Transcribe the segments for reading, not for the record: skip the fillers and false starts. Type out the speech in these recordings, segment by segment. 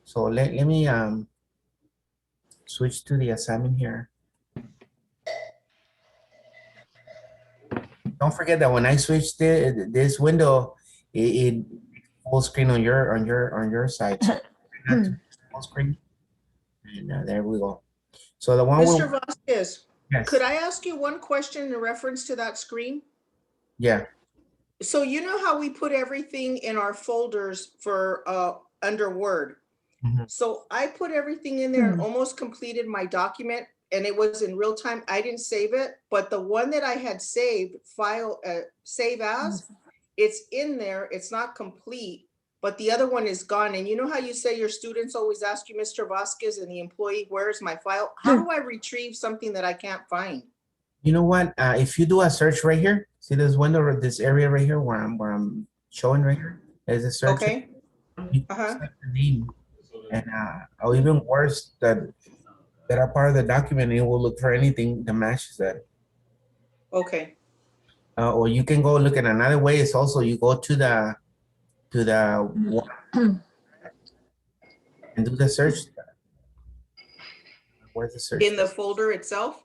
So let me switch to the assignment here. Don't forget that when I switch this window, it full screen on your side. So not to full screen. And there we go. So the one Mr. Vasquez, yes. could I ask you one question in reference to that screen? Yeah. So you know how we put everything in our folders for under Word. So I put everything in there and almost completed my document, and it was in real time. I didn't save it, but the one that I had saved, file save as, it's in there. It's not complete, but the other one is gone. And you know how you say your students always ask you, Mr. Vasquez, and the employee, where's my file? How do I retrieve something that I can't find? You know what? If you do a search right here, see this window or this area right here where I'm showing right here, there's a search. Okay. You select the name, and or even worse, that are part of the document, it will look for anything that matches that. Okay. Or you can go look at another way. It's also you go to the and do the search. Where's the search? In the folder itself?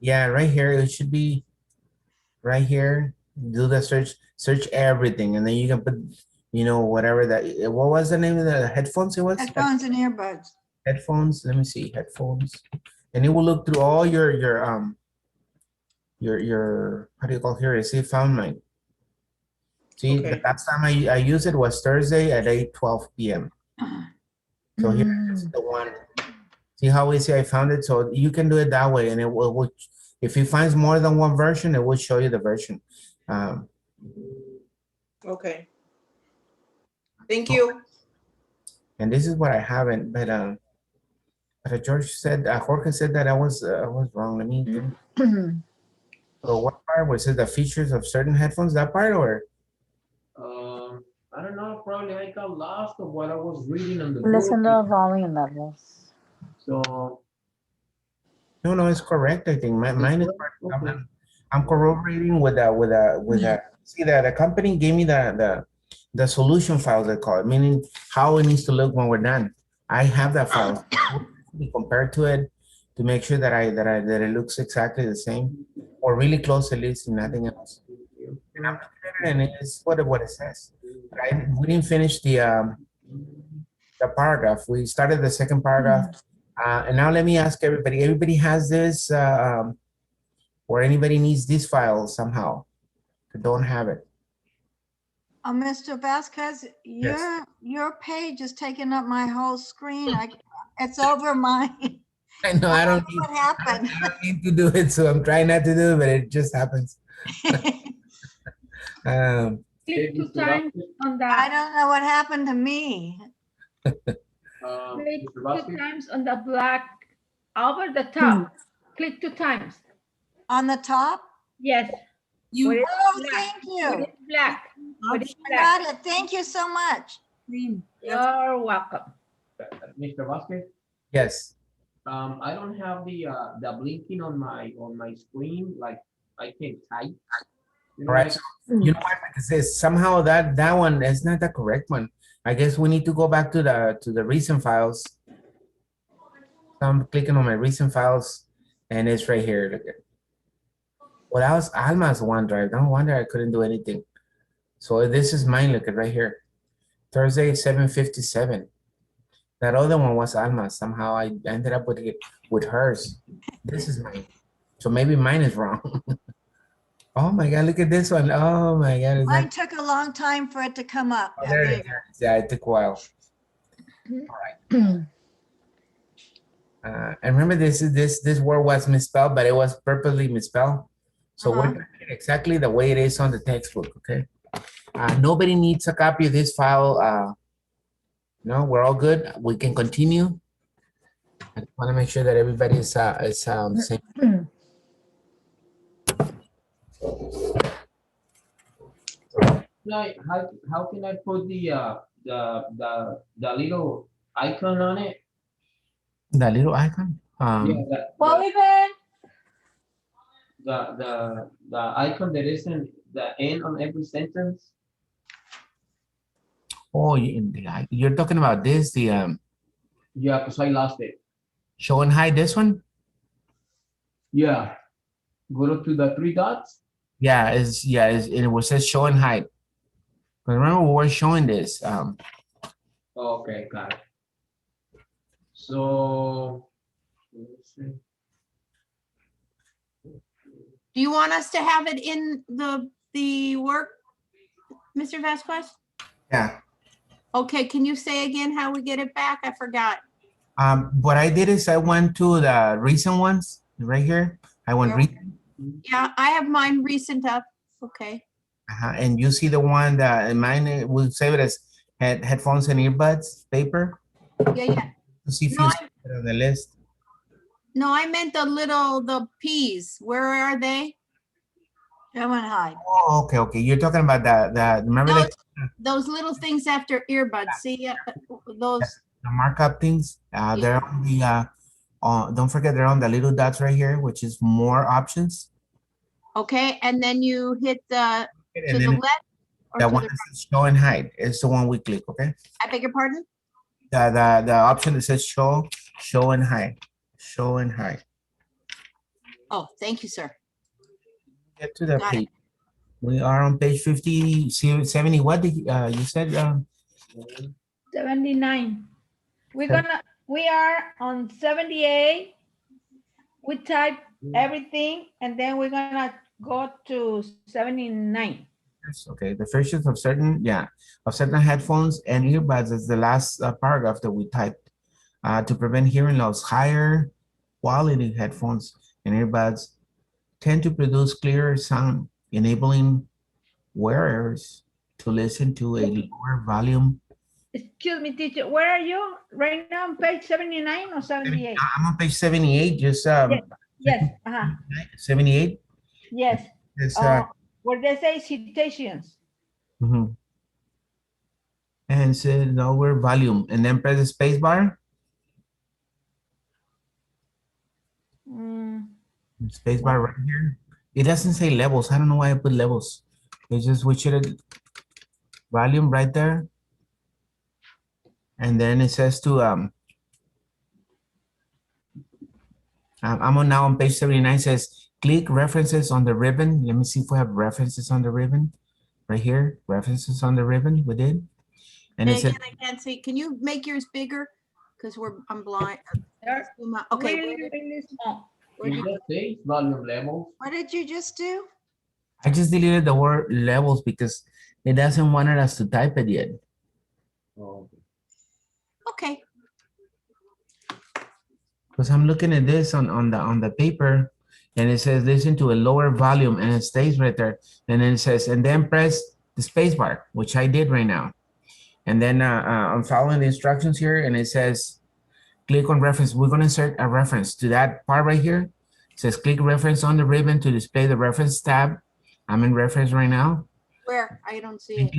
Yeah, right here. It should be right here. Do the search everything, and then you can put, you know, whatever that. What was the name of the headphones? It was headphones and earbuds. Headphones. Let me see, headphones, and it will look through all your how do you call here? See, found mine. See, the last time I used it was Thursday at 8:12 p.m. So here's the one. See how easy I found it? So you can do it that way, and it will if it finds more than one version, it will show you the version. Okay. Thank you. And this is what I haven't, but George said, Jorge said that I was wrong. Let me. So what part was it? The features of certain headphones? That part, or? I don't know. Probably I got lost of what I was reading on the Listen book. to the volume levels. So No, it's correct. I think mine is correct. okay. I'm corroborating with a. See that the company gave me the solution files, they call it, meaning how it needs to look when we're done. I have that file. We compare to it to make sure that it looks exactly the same or really close, at least, and nothing else. And I'm looking at it, and it's what it says. We didn't finish the paragraph. We started the second paragraph, and now let me ask everybody. Everybody has this, or anybody needs this file somehow. That don't have it. Mr. Vasquez, your page is taking up my whole screen. It's over mine. I know I don't know what happened. I don't need to do it, so I'm trying not to do it, but it just happens. Click 2 times on the. I don't know what happened to me. Click 2 times on the black over the top. Click 2 times. On the top? Yes. Oh, thank you. It's black. I got it. Thank you so much. You're welcome. Mr. Vasquez? Yes. I don't have the blinking on my screen. Like I can type. You know, Right. You know what? Because somehow that one is not the correct one. I guess we need to go back to the recent files. So I'm clicking on my recent files, and it's right here. Look at. Well, that was Alma's OneDrive. No wonder I couldn't do anything. So this is mine. Look at right here. Thursday, 7:57. That other one was Alma. Somehow I ended up with hers. This is mine. So maybe mine is wrong. Oh my God, look at this one. Oh my God. Mine took a long time for it to come up. Oh, there it is. Yeah, it took a while. All right. And remember, this word was misspelled, but it was purposely misspelled. So we're doing it exactly the way it is on the textbook, okay? Nobody needs a copy of this file. No, we're all good. We can continue. I want to make sure that everybody is same. How can I put the little icon on it? The little icon? The icon that isn't the end on every sentence. Oh, you're talking about this, the Yeah, because I lost it. Show and hide this one? Yeah. Go to the three dots. Yeah, it was says show and hide. But remember, we were showing this. Okay, got it. So, let's see. Do you want us to have it in the work, Mr. Vasquez? Yeah. Okay, can you say again how we get it back? I forgot. What I did is I went to the recent ones right here. I went Where- recent, Yeah, I have mine recent up. Okay. and you see the one that mine will save it as headphones and earbuds paper Yeah, yeah. to see if No, you see it on the list. No, I meant the P's. Where are they? Show and hide. Oh, okay. You're talking about the remember Those, the those little things after earbuds. See, those, markup things? They're on the don't forget they're on the little dots right here, which is more options. okay, and then you hit to And the then left or the to one the that right? says show and hide is the one we click, okay? I beg your pardon? The option that says show and hide. Show and hide. Oh, thank you, sir. Get to the Got it. page. We are on page 50, 70. What did you said? 79. We are on 78. We type everything and then we're gonna go to 79. Yes, okay, the features of certain headphones and earbuds is the last paragraph that we typed. To prevent hearing loss, higher quality headphones and earbuds tend to produce clearer sound, enabling wearers to listen to a lower volume. Excuse me, teacher, where are you right now, on page 79 or 78? I'm on page 78, just Yes, 78. yes. It's, Where they say citations. mhm. And say lower volume, and then press the space bar. Mm, Space bar right here. It doesn't say levels. I don't know why I put levels. It's just we should volume right there. And then it says to I'm on now on page 79. Says click references on the ribbon. Let me see if we have references on the ribbon. Right here, references on the ribbon we did. And And it says again, I can't see. Can you make yours bigger? Because I'm blind. they're Okay, really small. where It did- just says volume levels. What did you just do? I just deleted the word levels because it doesn't want us to type it yet. Oh, okay. Because I'm looking at this on the paper, and it says listen to a lower volume, and it stays right there. And then it says, and then press the space bar, which I did right now. And then I'm following the instructions here, and it says click on reference. We're going to insert a reference to that part right here. It says click reference on the ribbon to display the reference tab. I'm in reference right now. Where? I don't see it.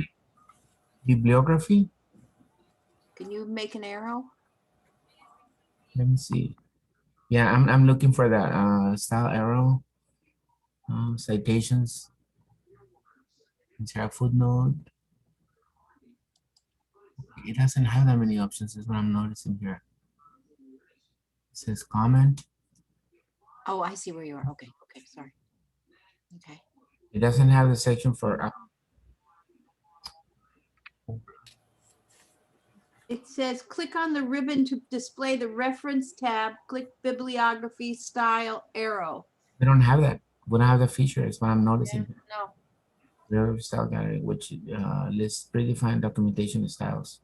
Bibliography. Can you make an arrow? Let me see. Yeah, I'm looking for that style arrow. Citations. Insert footnote. It doesn't have that many options, is what I'm noticing here. It says comment. Oh, I see where you are. Okay, okay, sorry. Okay. It doesn't have the section for It says click on the ribbon to display the reference tab, click bibliography style arrow. we don't have that. We don't have the feature, is what I'm noticing. No. River style gallery, which lists predefined documentation styles.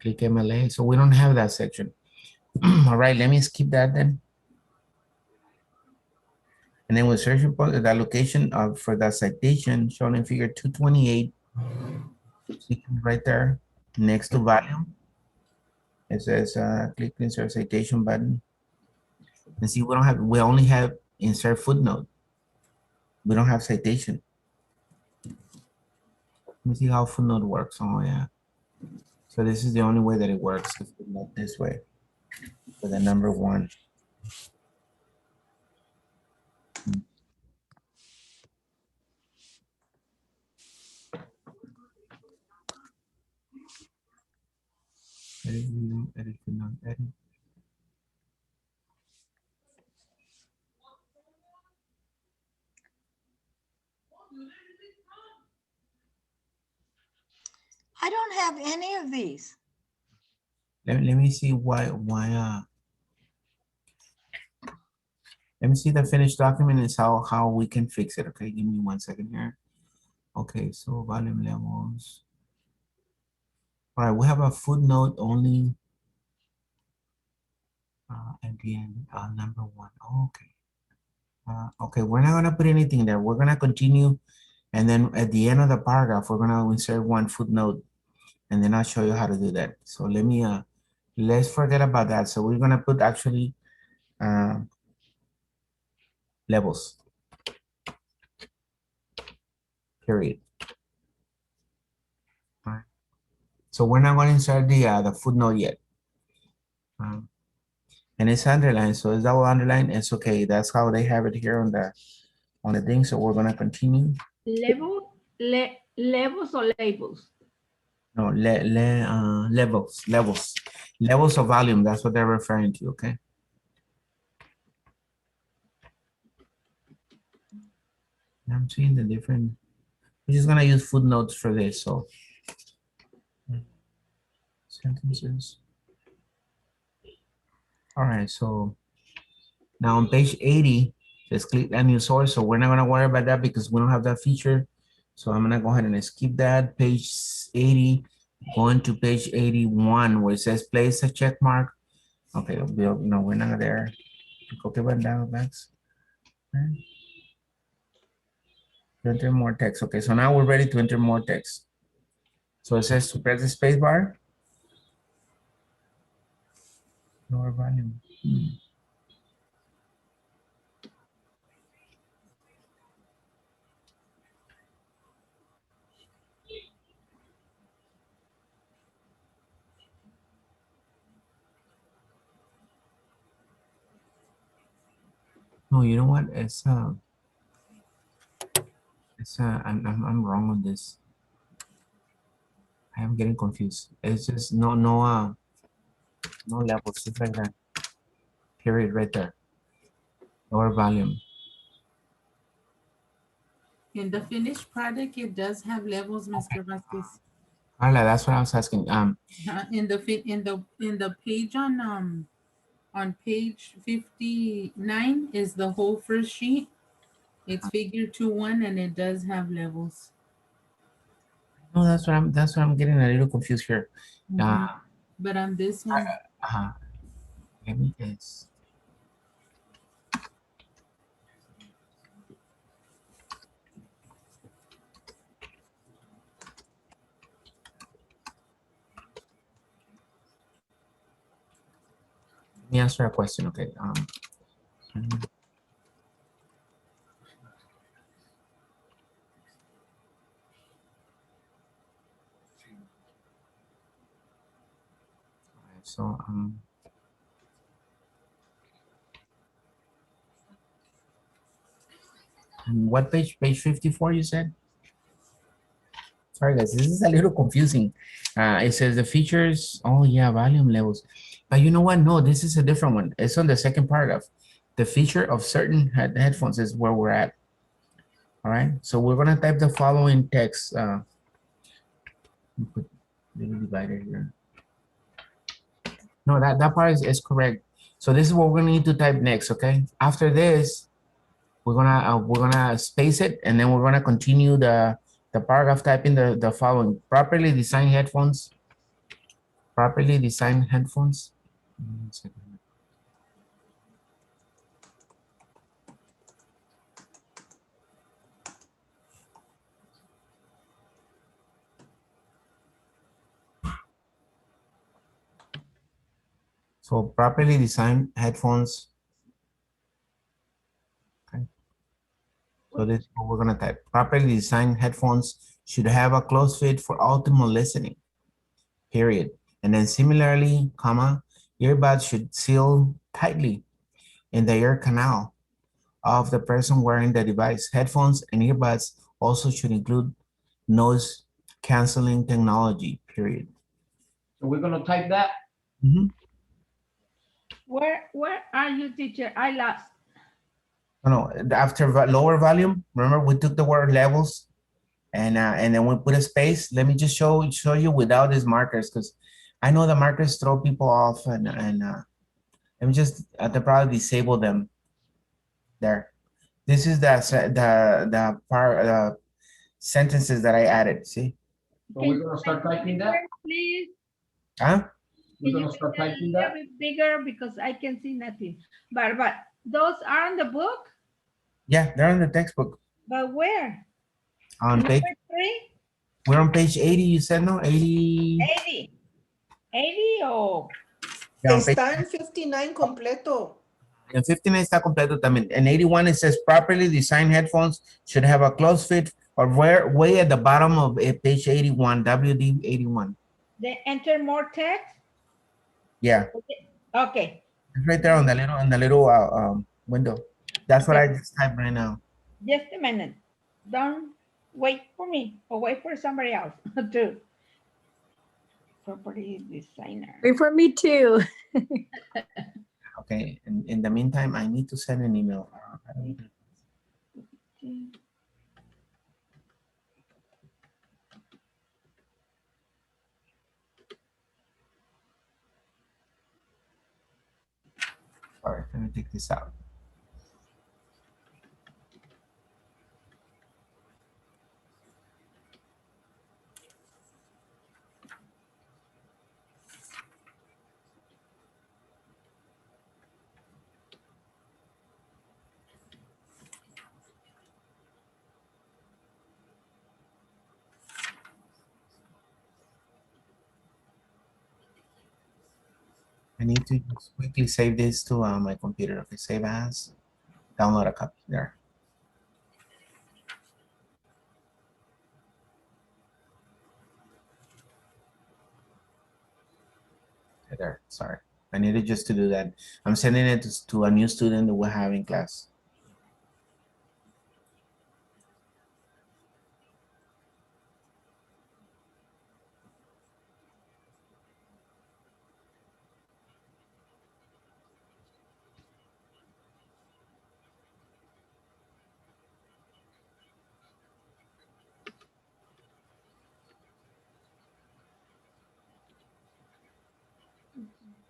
Click MLA. So we don't have that section. All right, let me skip that then. And then we're searching for the location for the citation shown in figure 228. Right there, next to volume. It says click insert citation button. And see, we only have insert footnote. We don't have citation. Let me see how footnote works. Oh yeah. So this is the only way that it works, the footnote this way, for the number 1. Edit video, edit footnote, edit. I don't have any of these. Let me see why, let me see the finished document is how we can fix it. Okay, give me 1 second here. Okay, so volume levels. All right, we have a footnote only at the end, number 1. Okay. Okay, we're not gonna put anything there. We're gonna continue, and then at the end of the paragraph, we're gonna insert one footnote, and then I'll show you how to do that. So let me, let's forget about that. So we're gonna put actually levels, period. All right. So we're not gonna insert the footnote yet. And it's underlined, so it's double underline. It's okay. That's how they have it here on the thing. So we're gonna continue. Levels or labels? No, levels of volume. That's what they're referring to. Okay. I'm seeing the different. We're just gonna use footnotes for this. So sentences. All right. So now on page 80, let's click a new source. So we're not gonna worry about that because we don't have that feature. So I'm gonna go ahead and skip that. Page 80, going to page 81 where it says place a check mark. Okay, no, we're not there. Okay, but down, Max. Okay. To enter more text. Okay, so now we're ready to enter more text. So it says to press the space bar. Lower volume. No, you know what? I'm wrong on this. I am getting confused. It's just no levels, just like that. Period right there. Lower volume. In the finished product, it does have levels, Mr. Vasquez. Carla, that's what I was asking. In the page on page 59 is the whole first sheet. It's figure 2.1 and it does have levels. No, that's what I'm getting a little confused here. But on this one, Let me guess. Let me answer a question, okay? So what page? Page 54, you said? Sorry guys, this is a little confusing. It says the features, oh yeah, volume levels. But you know what? No, this is a different one. It's on the second paragraph. The feature of certain headphones is where we're at. All right, so we're gonna type the following text. Put little divider here. No, that part is correct. So this is what we're gonna need to type next, okay? After this, we're gonna space it, and then we're gonna continue the paragraph typing the following: properly designed headphones. Properly designed headphones. So properly designed headphones. Okay. So this is what we're gonna type. Properly designed headphones should have a close fit for optimal listening. Period. And then similarly, comma, earbuds should seal tightly in the ear canal of the person wearing the device. Headphones and earbuds also should include noise canceling technology, period. So we're gonna type that. Mhm. Where are you, teacher? I lost. No, after lower volume, remember we took the word levels and then we put a space. Let me just show you without these markers because I know the markers throw people off and let me just probably disable them there. This is the part sentences that I added. See? So we're gonna start typing that. Please. Huh? We're Can you gonna start make it a typing little that. bit bigger because I can see nothing. But those are in the book. Yeah, they're in the textbook. But where? On page, Number 3, we're on page 80. You said no, 80. 80. 80 or Yeah, on page, Está en 59 completo. en 59 está completo también. In 81 it says properly designed headphones should have a close fit or way at the bottom of page 81, WD 81. they enter more text. Yeah, Okay. it's right there on the little window. That's what I just typed right now. Just a minute. Don't wait for me or wait for somebody else to. Property designer. Wait for me too. Okay, in the meantime, I need to send an email. Sorry, let me take this out. I need to just quickly save this to my computer. Okay, save as, download a copy there. Okay, there, sorry. I needed just to do that. I'm sending it to a new student that we're having class.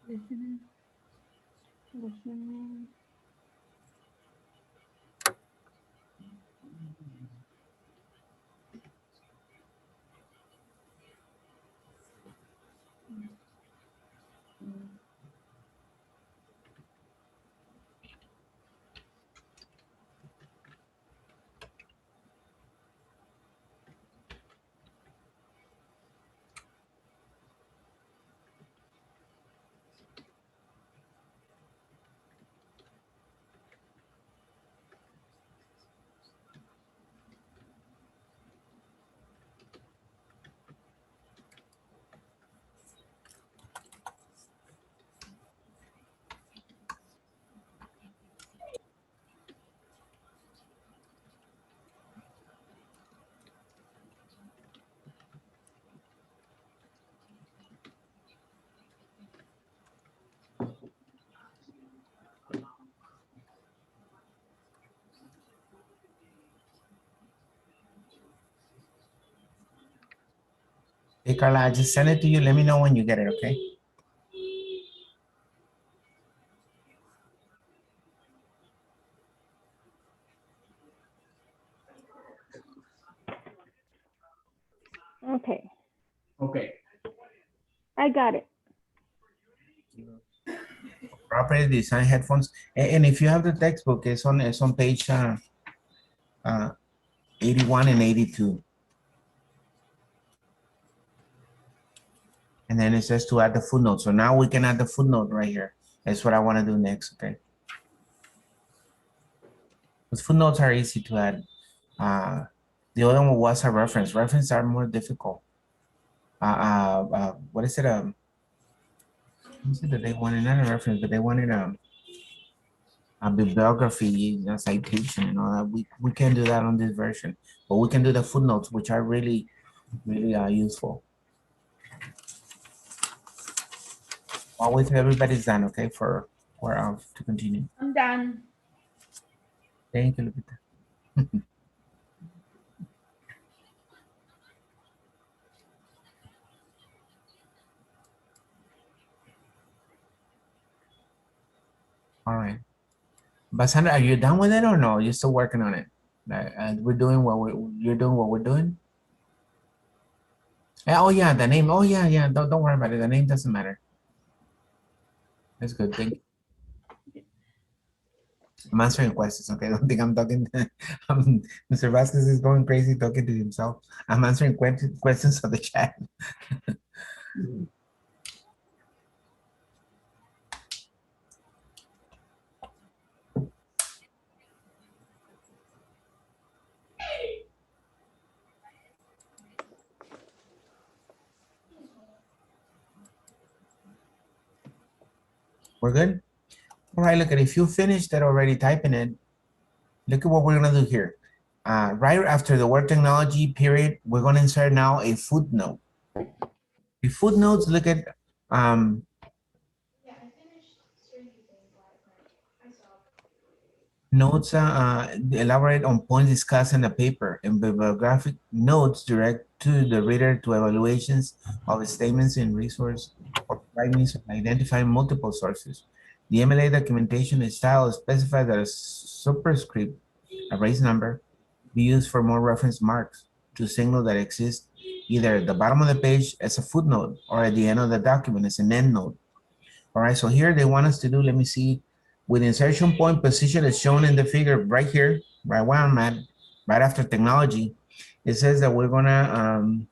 Listening. Hey, Carla, I just sent it to you. Let me know when you get it, okay? Okay, Okay. I got it. Properly designed headphones. And if you have the textbook, it's on page 81 and 82. And then it says to add the footnote. So now we can add the footnote right here. That's what I want to do next, okay? Because footnotes are easy to add. The other one was a reference. References are more difficult. What is it? What is it that they wanted? Not a reference, but they wanted a bibliography, a citation, and all that. We can't do that on this version, but we can do the footnotes, which are really, really useful. I'll wait till everybody's done, okay, for to continue. I'm done. Thank you, Lupita. All right. But Sandra, are you done with it or no? You're still working on it? We're doing what you're doing what we're doing? Oh yeah, the name. Oh yeah, yeah. Don't worry about it. The name doesn't matter. That's good. Thank you. I'm answering questions. Okay, don't think I'm talking. Mr. Vasquez is going crazy talking to himself. I'm answering questions on the chat. We're good. All right. Look at if you finished that already typing it. Look at what we're gonna do here. Right after the word technology period, we're gonna insert now a footnote. The footnotes, look at notes elaborate on points discussed in the paper, and bibliographic notes direct to the reader to evaluations of statements in resource or provide means of identifying multiple sources. The MLA documentation style specifies that a superscript, a raised number, be used for more reference marks to signal that exists either at the bottom of the page as a footnote or at the end of the document as an endnote. All right, so here they want us to do, let me see, with insertion point position is shown in the figure right here, right where I'm at, right after technology. It says that we're gonna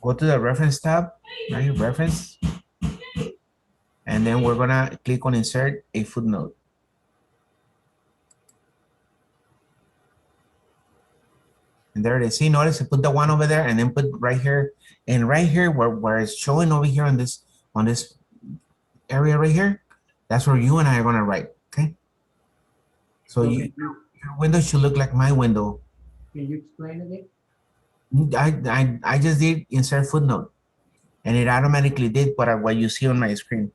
go to the reference tab, right, reference, and then we're gonna click on insert a footnote. And there it is. See, notice I put the one over there and then put right here, and right here where it's showing over here on this area right here, that's where you and I are gonna write, okay? So Okay. your window should look like my window. Can you explain it? I just did insert footnote, and it automatically did what you see on my screen.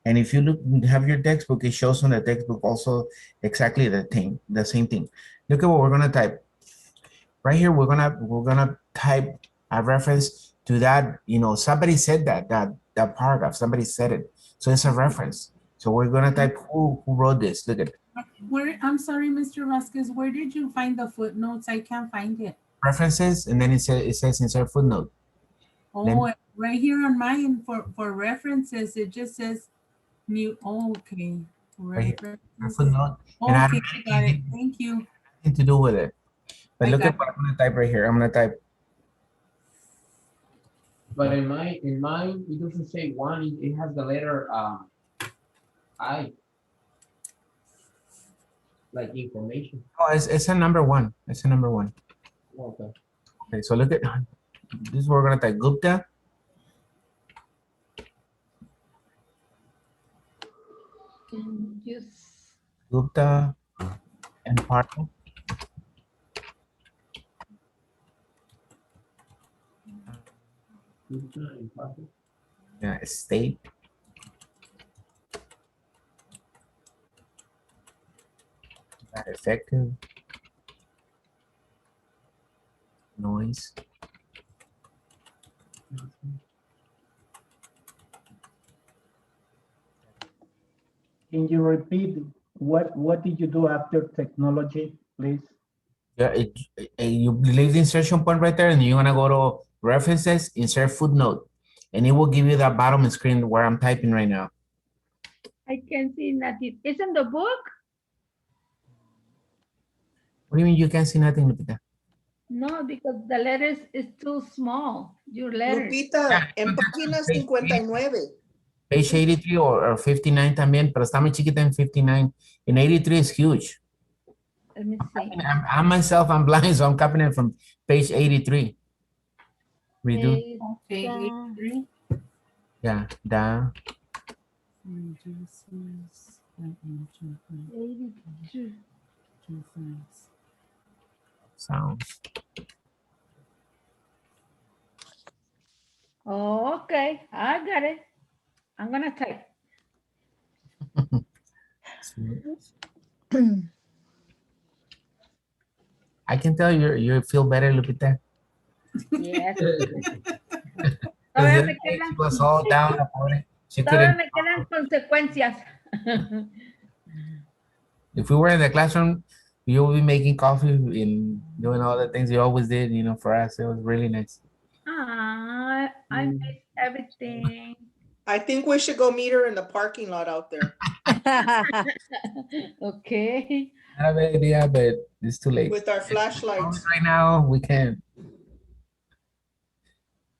And if you look, have your textbook, it shows on the textbook also exactly the same thing. Look at what we're gonna type. Right here, we're gonna type a reference to that. You know, somebody said that paragraph. Somebody said it, so it's a reference. So we're gonna type who wrote this. Look at it. Where, I'm sorry, Mr. Vasquez, where did you find the footnotes? I can't find it. References, and then it says insert footnote. Oh, right here on mine for references, it just says new. Oh, okay. Right here, References. footnote. And Okay, got it. Thank you. nothing to do with it. But I look got at what I'm gonna type right here. I'm gonna type. But in mine, it doesn't say one. It has the letter I, like information. Oh, it's a number one. It's a number one. Okay. Okay, so look at this is where we're gonna type Gupta. Gupta and Pardo. Yeah, state. That effective. Noise. Can you repeat what did you do after technology, please? Yeah, you leave the insertion point right there, and you're gonna go to references, insert footnote, and it will give you that bottom screen where I'm typing right now. I can see nothing. Isn't the book? What do you mean you can't see nothing, Lupita? No, because the letters is too small. Your letters. Lupita, en página 59. Page 83 or 59 también, pero está muy chiquita en 59. In 83 is huge. Let me see. I myself, I'm blind, so I'm copying it from page 83. Redo. Okay, 83. Yeah, down. 82. Sound. Oh, okay, I got it. I'm gonna type. I can tell you feel better, Lupita. Yes. Because the Todavía other me day she quedan, was all down about it. She todavía couldn't. me quedan consecuencias. If we were in the classroom, you would be making coffee and doing all the things you always did, you know, for us. It was really nice. Ah, I miss everything. I think we should go meet her in the parking lot out there Okay. Not a bad idea, but it's too late. with our flashlights. Right now, we can.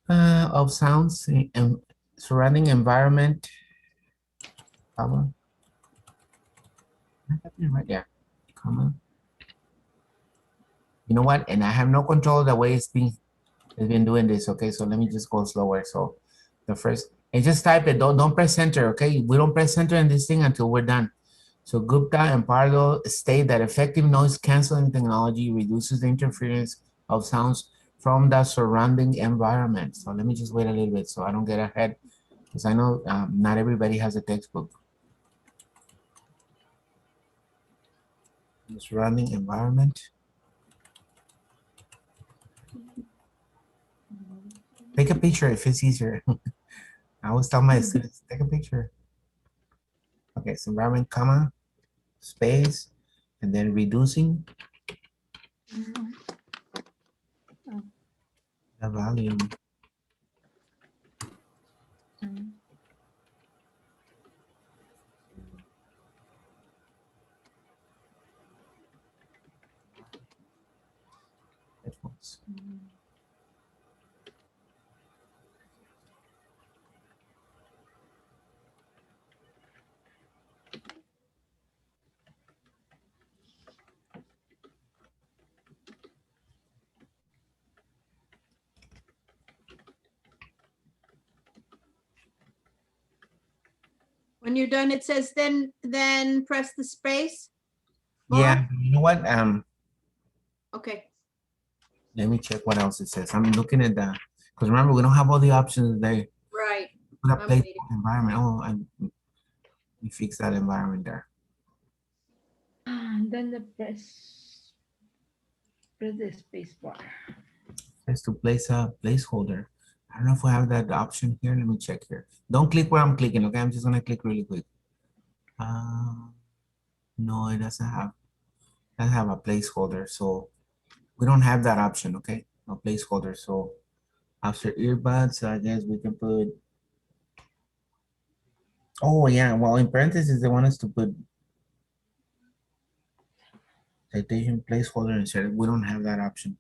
Of sounds and surrounding environment. Comma. Right, yeah. Comma. You know what? And I have no control of the way it's been doing this. Okay, so let me just go slower. So the first, and just type it. Don't press enter. Okay, we don't press enter in this thing until we're done. So Gupta and Pardo state that effective noise canceling technology reduces the interference of sounds from the surrounding environment. So let me just wait a little bit so I don't get ahead, because I know not everybody has a textbook. The surrounding environment. Take a picture if it's easier. I always tell my students, take a picture. Okay, so environment, comma, space, and then reducing the volume. Headphones. When you're done, it says then press the space. Yeah, you know what? Okay. Let me check what else it says. I'm looking at that. Because remember, we don't have all the options today. Right. Put a I'm place waiting. environment. Oh, we fix that environment there. And then the press the space bar. Is to place a placeholder. I don't know if we have that option here. Let me check here. Don't click where I'm clicking, okay? I'm just gonna click really quick. No, it doesn't have a placeholder, so we don't have that option, okay? No placeholder. So after earbuds, I guess we can put. Oh yeah, well in parentheses they want us to put citation placeholder instead. We don't have that option,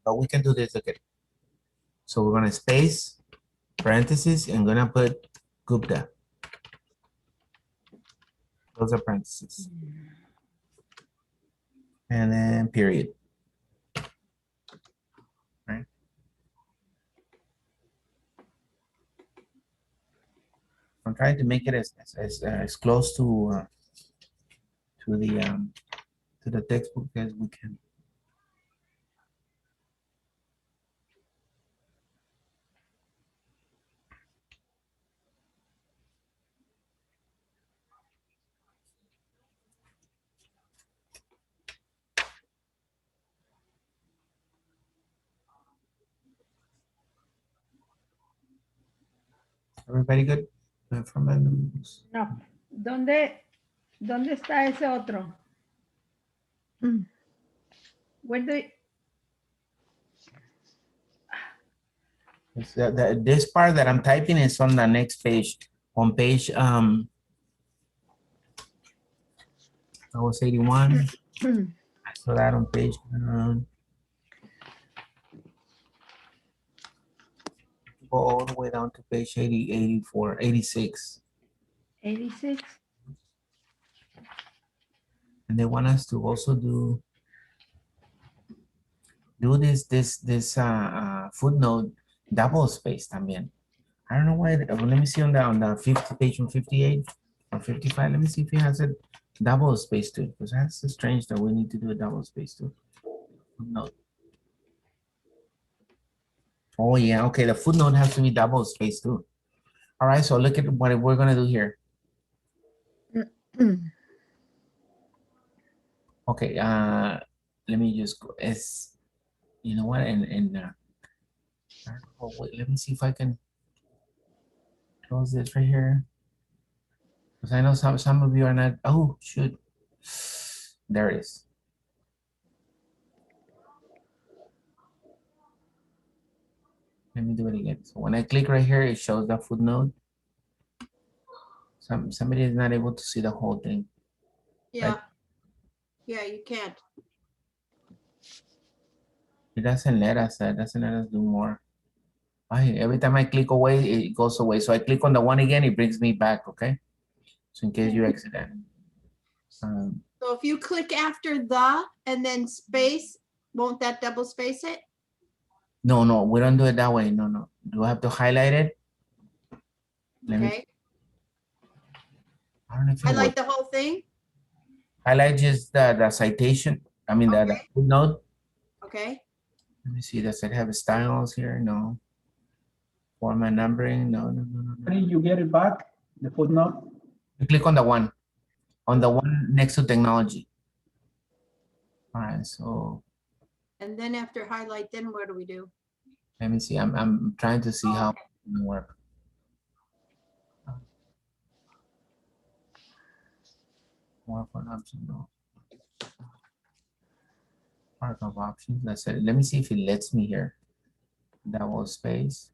but we can do this. Okay. So we're gonna space parentheses and gonna put Gupta. Those are parentheses. And then period. Right. I'm trying to make it as close to the textbook as we can. Everybody good? No. ¿Dónde está ese otro? Where do you, This part that I'm typing is on the next page. On page I was 81. I saw that on page go all the way down to page 80, 84, 86. 86? And they want us to also do this footnote double space también. I don't know why. Let me see on the 50 page on 58 or 55. Let me see if it has a double space too, because that's so strange that we need to do a double space too. Footnote. Oh yeah, okay. The footnote has to be double space too. All right, so look at what we're gonna do here. Okay, let me just go, you know what, oh, wait, let me see if I can close this right here. Because I know some of you are not, oh, shoot. There it is. Let me do it again. So when I click right here, it shows the footnote. Somebody is not able to see the whole thing. Yeah. Like, Yeah, you can't. it doesn't let us do more. Every time I click away, it goes away. So I click on the one again, it brings me back, okay? So in case you exit that. So if you click after the and then space, won't that double space it? No, we don't do it that way. No. Do I have to highlight it? Let me, Okay. I don't know if it Highlight works. the whole thing? Highlight just the citation. I mean, the Okay. footnote. Okay. Let me see, does it have styles here? No. Format numbering? No. How did you get it back? The footnote? You click on the one next to technology. All right, so And then after highlight, then what do we do? let me see. I'm trying to see how Okay. it will work. More for option, no. Paragraph options. Let's say, let me see if it lets me here. Double space.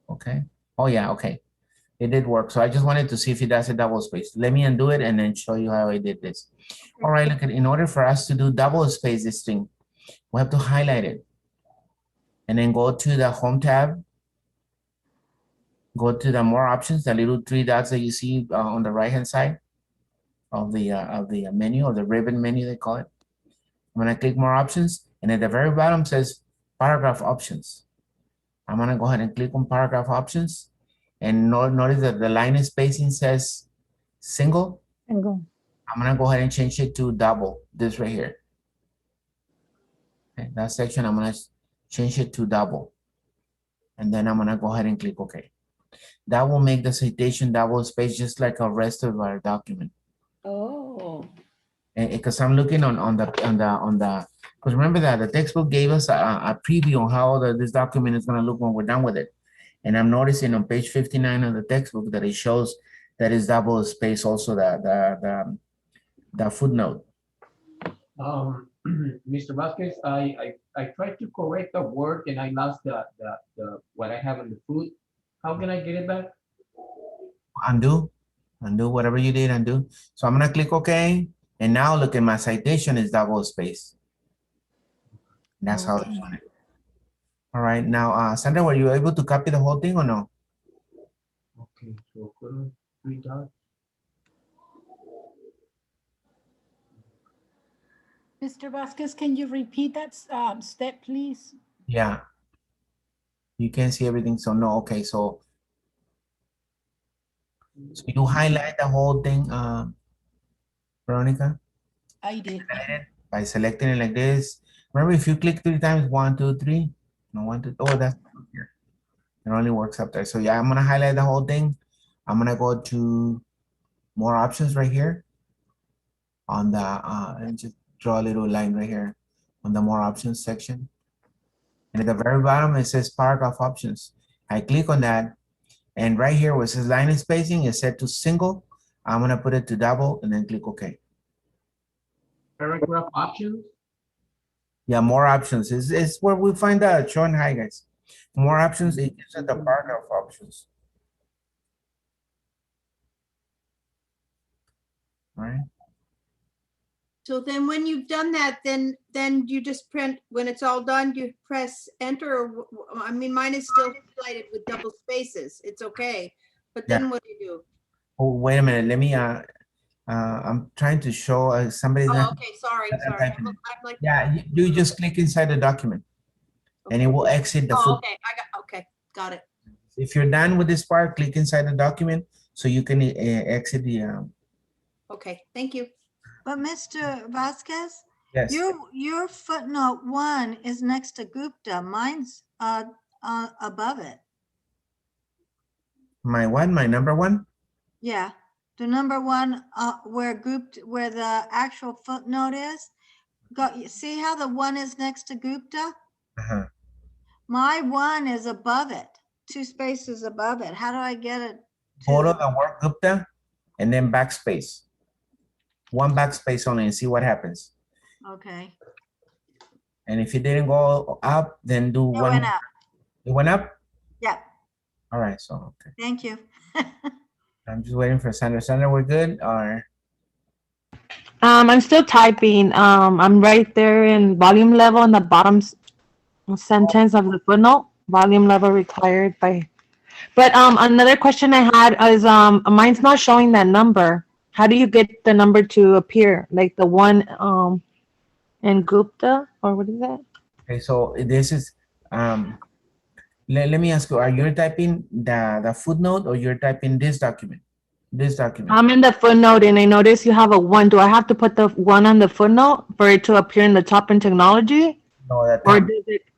Okay. Oh yeah, okay. It did work. So I just wanted to see if it does a double space. Let me undo it and then show you how I did this. All right, look, in order for us to do double space this thing, we have to highlight it. And then go to the home tab. Go to the more options, the little three dots that you see on the right hand side of the menu, or the ribbon menu they call it. I'm gonna click more options, and at the very bottom says paragraph options. I'm gonna go ahead and click on paragraph options, and notice that the line spacing says single. Single. I'm gonna go ahead and change it to double, this right here. Okay, that section, I'm gonna change it to double. And then I'm gonna go ahead and click OK. That will make the citation double space just like the rest of our document. Oh, Because I'm looking on the, because remember that the textbook gave us a preview on how this document is gonna look when we're done with it. And I'm noticing on page 59 of the textbook that it shows that is double space also the footnote. Mr. Vasquez, I tried to correct a word and I lost the what I have in the foot. How can I get it back? Undo whatever you did, undo. So I'm gonna click OK. And now look at my citation is double space. That's how it's on it. All right, now, Sandra, were you able to copy the whole thing or no? Okay, so go to three dots. Mr. Vasquez, can you repeat that step, please? Yeah. You can see everything, so no, okay, so you highlight the whole thing, Veronica? I did. By selecting it like this. Remember, if you click 3 times, 1, 2, 3, no 1, 2, oh, that's not here. It only works up there. So yeah, I'm gonna highlight the whole thing. I'm gonna go to more options right here on the, and just draw a little line right here on the more options section. And at the very bottom, it says paragraph options. I click on that, and right here where it says line spacing is set to single. I'm gonna put it to double and then click OK. Paragraph options. Yeah, more options is where we find the showing high, guys. More options, it gives us the paragraph options. All right. So then when you've done that, then you just print, when it's all done, you press enter, or I mean, mine is still highlighted with double spaces. It's okay. But then what do you do? Oh, wait a minute. Let me, I'm trying to show somebody's Oh, not. okay, sorry. typing it. I'm like, Yeah, you just click inside the document and it will exit the oh, foot. okay, okay, got it. If you're done with this part, click inside the document so you can exit the. Okay, thank you. But Mr. Vasquez, Yes. your footnote 1 is next to Gupta. Mine's above it. My what? My number one? Yeah, the number one, where the actual footnote is. See how the one is next to Gupta? Uh-huh. My one is above it, 2 spaces above it. How do I get it? Go to the word Gupta and then backspace. 1 backspace only and see what happens. Okay. And if it didn't go up, then do It one. went up. It went up? Yeah, All right, so okay. thank you. I'm just waiting for Sandra. Sandra, we're good? Or I'm still typing. I'm right there in volume level in the bottom sentence of the footnote. Volume level required by. But another question I had is mine's not showing that number. How do you get the number to appear? Like the one in Gupta, or what is that? okay, so this is let me ask you, are you typing the footnote or you're typing this document? This document. I'm in the footnote and I notice you have a 1. Do I have to put the 1 on the footnote for it to appear in the top in technology? No, that Or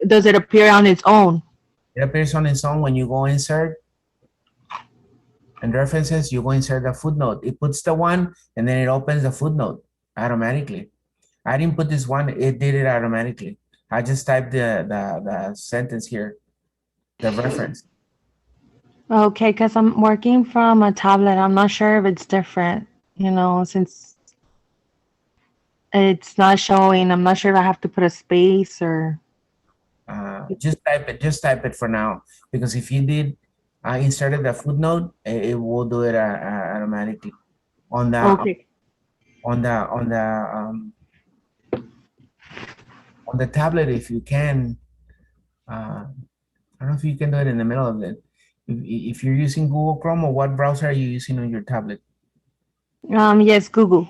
does it appear on its own? it appears on its own when you go insert and references, you go insert the footnote. It puts the 1 and then it opens the footnote automatically. I didn't put this 1, it did it automatically. I just typed the sentence here, the reference. Okay, because I'm working from a tablet. I'm not sure if it's different, since it's not showing. I'm not sure if I have to put a space or. Just type it for now, because if you did inserted the footnote, it will do it automatically on the Okay. on the tablet. If you can, I don't know if you can do it in the middle of it. If you're using Google Chrome, or what browser are you using on your tablet? Yes, Google.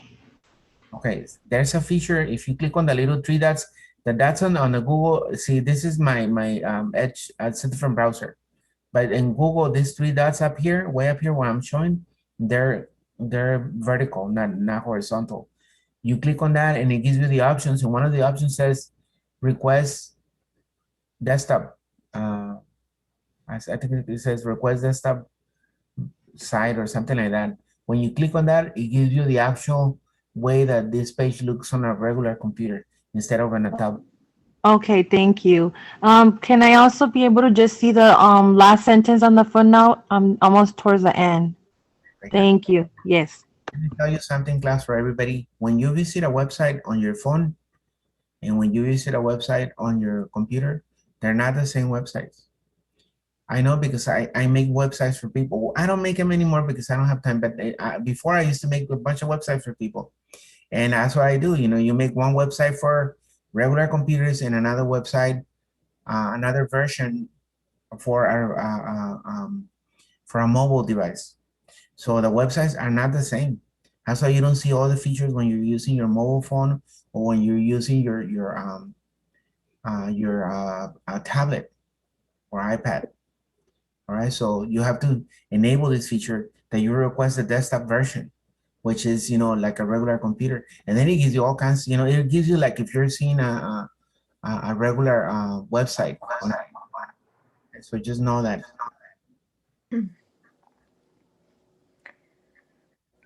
Okay, there's a feature. If you click on the little 3 dots, the dots on the Google. See, this is my Edge. It's a different browser, but in Google, these 3 dots up here, way up here, where I'm showing, they're vertical, not horizontal. You click on that, and it gives you the options, and one of the options says request desktop. I think it says request desktop site or something like that. When you click on that, it gives you the actual way that this page looks on a regular computer instead of on a tablet. Okay, thank you. Can I also be able to just see the last sentence on the footnote? I'm almost towards the end. Thank you. Yes. Let me tell you something, class, for everybody. When you visit a website on your phone and when you visit a website on your computer, they're not the same websites. I know, because I make websites for people. I don't make them anymore because I don't have time, but before I used to make a bunch of websites for people. And that's what I do. You make one website for regular computers and another website, another version for a mobile device. So the websites are not the same. That's why you don't see all the features when you're using your mobile phone or when you're using your tablet or iPad. All right, so you have to enable this feature that you request the desktop version, which is like a regular computer, and then it gives you all kinds. It gives you, like, if you're seeing a regular website. So just know that.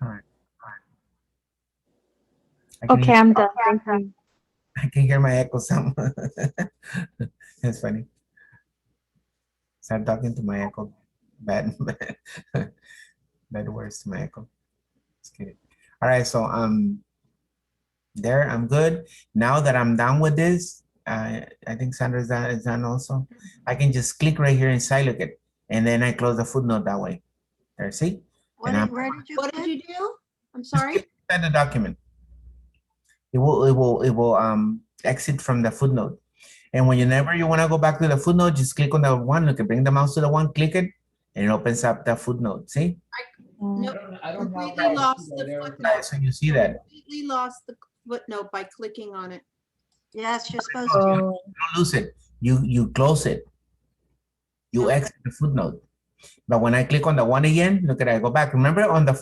All right. Okay, I'm done. Thank you. I can hear my echo some. That's funny. Start talking to my echo. Bad words to my echo. Just kidding. All right, so there, I'm good. Now that I'm done with this, I think Sandra's is done also. I can just click right here inside, look it, and then I close the footnote that way. There, see? Where did you What did you do? I'm sorry? Inside the document. It will exit from the footnote. And whenever you want to go back to the footnote, just click on the one, look, bring the mouse to the one, click it, and it opens up the footnote. See? No, I don't have completely that lost the there. footnote. So you see that. Completely lost the footnote by clicking on it. Yes, you're supposed You to. don't lose it. You close it. You exit the footnote. But when I click on the one again, look at it, I go back. Remember on the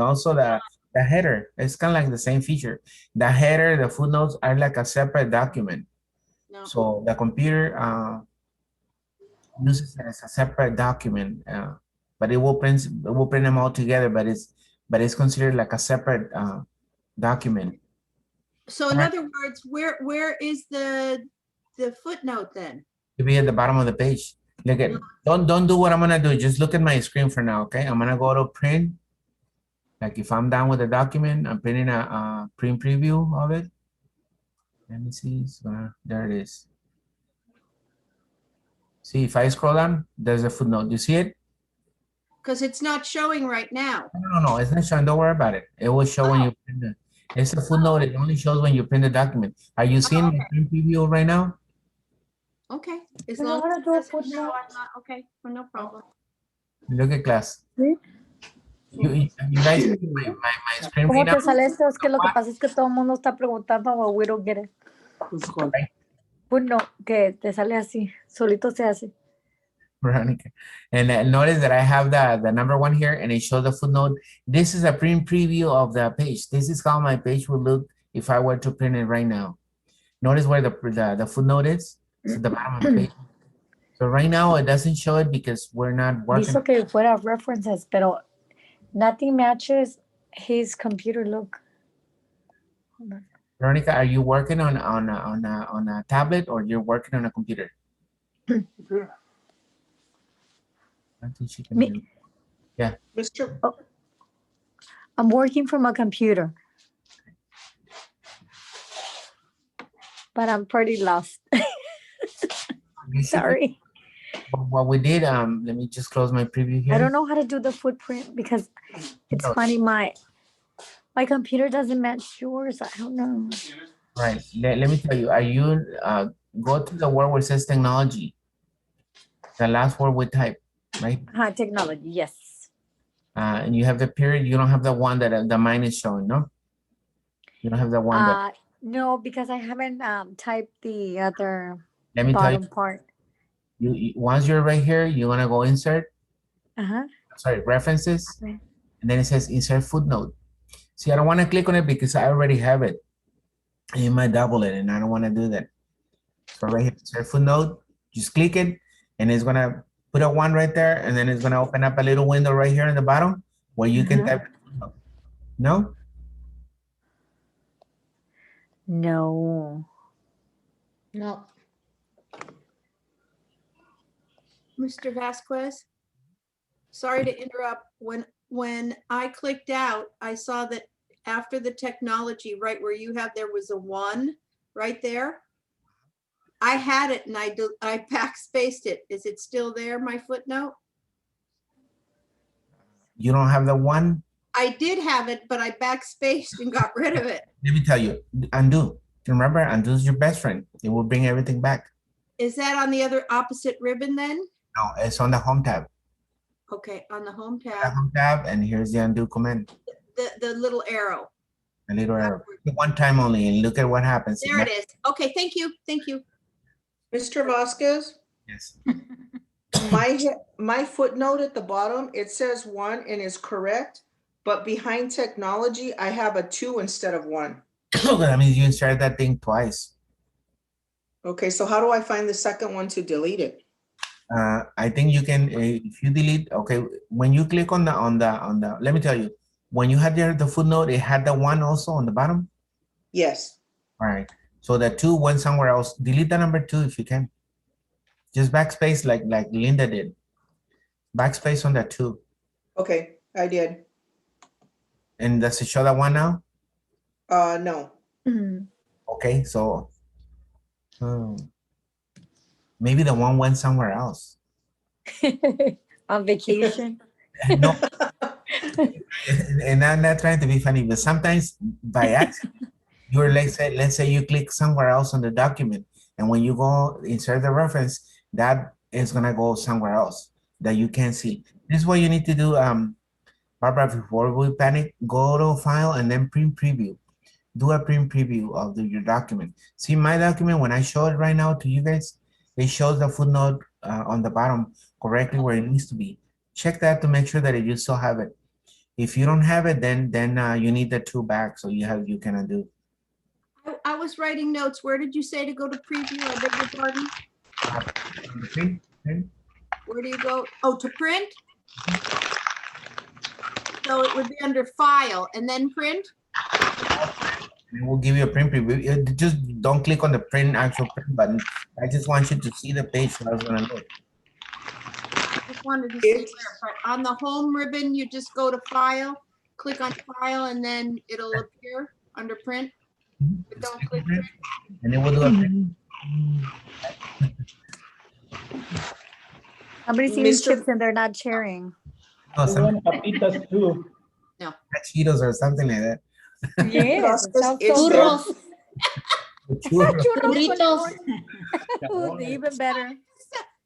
also the header, it's kind of like the same feature. The header, the footnotes are like a separate document. No. So the computer uses it as a separate document, but it will print them all together, but it's considered like a separate document. So in other words, where is the footnote then? To be at the bottom of the page. Look at, don't do what I'm gonna do. Just look at my screen for now, okay? I'm gonna go to print. Like if I'm done with the document, I'm printing a print preview of it. Let me see. So, there it is. See, if I scroll down, there's a footnote. You see it? Because it's not showing right now. No, it's not showing. Don't worry about it. It will show when you print it. It's a footnote. It only shows when you print the document. Are you seeing the print preview right now? Okay, as I long wanna as it do a doesn't show, footnote. I'm not, okay, no problem. Look at class. You guys see my screen ¿Cómo right now? te sale esto? Es que lo que pasa es que todo el mundo está preguntando, but we don't get it. Pues no, que te sale así, solito se hace. Veronica. And notice that I have the number 1 here and it shows the footnote. This is a print preview of the page. This is how my page would look if I were to print it right now. Notice where the footnote is. It's at the bottom of the page. So right now it doesn't show it because we're not working. Hizo que fuera references, pero nothing matches his computer look. Hold on. Veronica, are you working on a tablet or you're working on a computer? I think she can do. Yeah. Mr. Oh, I'm working from a computer. But I'm pretty lost. Sorry. What we did, let me just close my preview here. I don't know how to do the footprint because it's funny, my computer doesn't match yours. I don't know. Right. Let me tell you, are you go to the word where it says technology. The last word we type, right? Technology, yes. And you have the period, you don't have the one that the mine is showing, no? You don't have the one that. No, because I haven't typed the other Let me tell you, part. You once you're right here, you're gonna go insert. Sorry, references, Okay. and then it says insert footnote. See, I don't want to click on it because I already have it. You might double it, and I don't want to do that. So right here, insert footnote. Just click it, and it's gonna put a 1 right there, and then it's gonna open up a little window right here in the bottom where you can type. No. No. No. Mr. Vasquez, sorry to interrupt. When I clicked out, I saw that after the technology, right where you have, there was a 1 right there. I had it and I backspaced it. Is it still there, my footnote? You don't have the 1? I did have it, but I backspaced and got rid of it. Let me tell you, undo. Remember, undo is your best friend. It will bring everything back. Is that on the other opposite ribbon then? No, it's on the home tab. Okay, on the home The tab, home tab, and here's the undo command. the little arrow. A little arrow. One time only, and look at what happens. There it is. Okay, thank you. Thank you. Mr. Vasquez, Yes. my footnote at the bottom, it says 1 and is correct, but behind technology, I have a 2 instead of 1. That means you inserted that thing twice. Okay, so how do I find the second one to delete it? I think you can, if you delete, okay, when you click on the, let me tell you, when you had the footnote, it had the 1 also on the bottom? Yes. All right, so the 2 went somewhere else. Delete the number 2 if you can. Just backspace like Linda did. Backspace on that 2. Okay, I did. And does it show that 1 now? No. Okay, so maybe the 1 went somewhere else. On vacation. No. And I'm not trying to be funny, but sometimes by accident, you're let's say you click somewhere else on the document, and when you go insert the reference, that is gonna go somewhere else that you can't see. This is what you need to do, Barbara, before we panic, go to File and then Print Preview. Do a print preview of your document. See my document, when I show it right now to you guys, it shows the footnote on the bottom correctly where it needs to be. Check that to make sure that you still have it. If you don't have it, then you need the 2 back, so you can undo. I was writing notes. Where did you say to go to preview? I beg your pardon? Print. Where do you go? Oh, to print? So it would be under file and then print? It will give you a print preview. Just don't click on the print actual print button. I just want you to see the page where I was gonna look. Just wanted to see where, but on the home ribbon, you just go to file, click on file, and then it'll appear under print. But don't click print. And it will do a print. Somebody's eating chips and they're not sharing. No, I some want papitas too. Cheetos or something like that. Yes, it sounds so Churros. Churros. Churritos. Even better.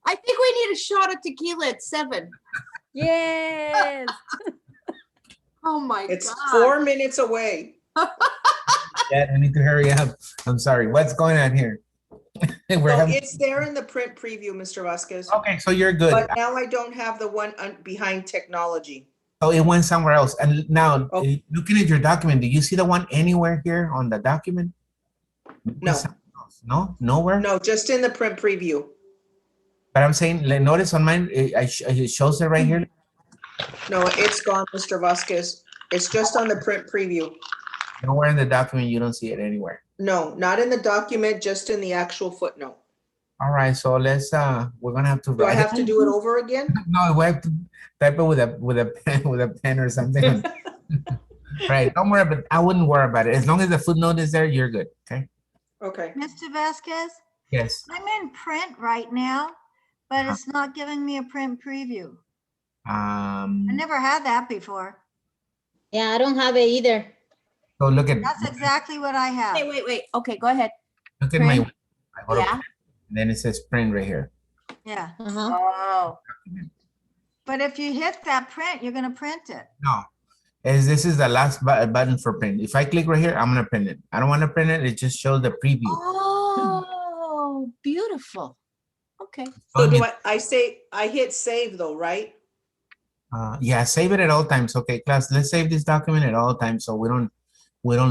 I think we need a shot of tequila at 7. Yes. Oh my It's God. 4 minutes away. Yeah, I need to hurry up. I'm sorry. What's going on here? We're No, having- it's there in the print preview, Mr. Vasquez. Okay, so you're good. But now I don't have the one behind technology. Oh, it went somewhere else. And now, Okay. looking at your document, do you see the one anywhere here on the document? No. No, nowhere? No, just in the print preview. But I'm saying, like, notice on mine, it shows it right here. No, it's gone, Mr. Vasquez. It's just on the print preview. Nowhere in the document, you don't see it anywhere. No, not in the document, just in the actual footnote. All right, so let's, we're gonna have to Do I write have it. to do it over again? No, we have to type it with a pen or something. Right, don't worry, but I wouldn't worry about it. As long as the footnote is there, you're good, okay? Okay. Mr. Vasquez, Yes. I'm in print right now, but it's not giving me a print preview. I never had that before. Yeah, I don't have it either. So look at, That's exactly what I have. Wait. Okay, go ahead. look at my, Print. I go to Yeah. print, and then it says print right here. Yeah. Uh-huh. Oh. But if you hit that print, you're gonna print it. No, this is the last button for print. If I click right here, I'm gonna print it. I don't wanna print it, it just shows the preview. Oh, beautiful. Okay. So do I hit save though, right? Yeah, save it at all times. Okay, class, let's save this document at all times so we don't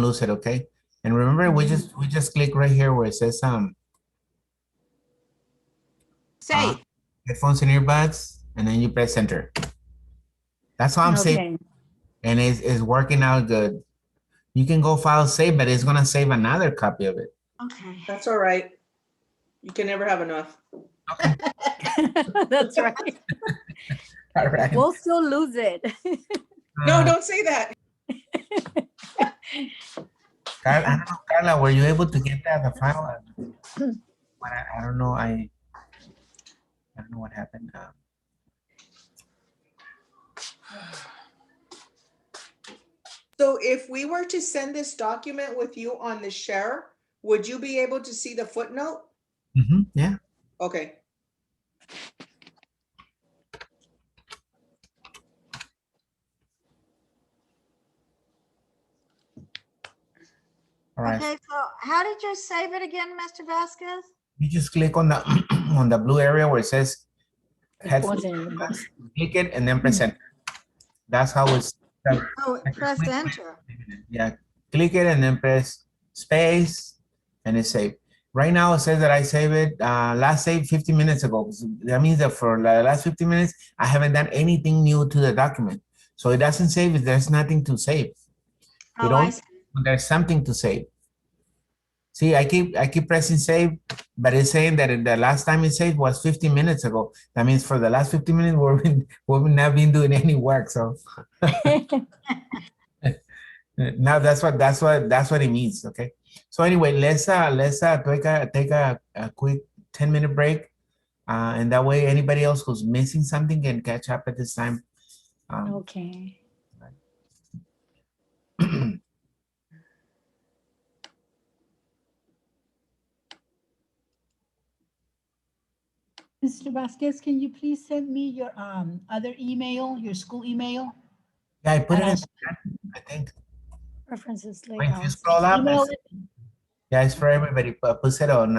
lose it, okay? And remember, we just click right here where it says Save. headphones and earbuds, and then you press enter. That's how I'm saving, and it's working out good. You can go file save, but it's gonna save another copy of it. Okay. That's all right. You can never have enough. That's right. All right. We'll still lose it. No, don't say that. I don't know, Carla, were you able to get that, the file? But I don't know, I don't know what happened. So if we were to send this document with you on the share, would you be able to see the footnote? Yeah. Okay. All right. Okay, so how did you save it again, Mr. Vasquez? You just click on the on the blue area where it says Headphones headphones, and earbuds. click it and then press enter. That's how it's done. Oh, press enter. Yeah, click it and then press space and it's saved. Right now it says that I saved it last saved 15 minutes ago. That means that for the last 15 minutes, I haven't done anything new to the document. So it doesn't save if there's nothing to save. Oh, I see. There's something to save. See, I keep pressing save, but it's saying that the last time it saved was 15 minutes ago. That means for the last 15 minutes, we've not been doing any work. So now that's what it means. Okay. So anyway, let's take a quick 10-minute break, and that way anybody else who's missing something can catch up at this time. Okay. Mr. Vasquez, can you please send me your other email, your school email? Yeah, I put it in the chat, I think. References Wait, if you layout. scroll up, Email yeah, it's for everybody. Put it on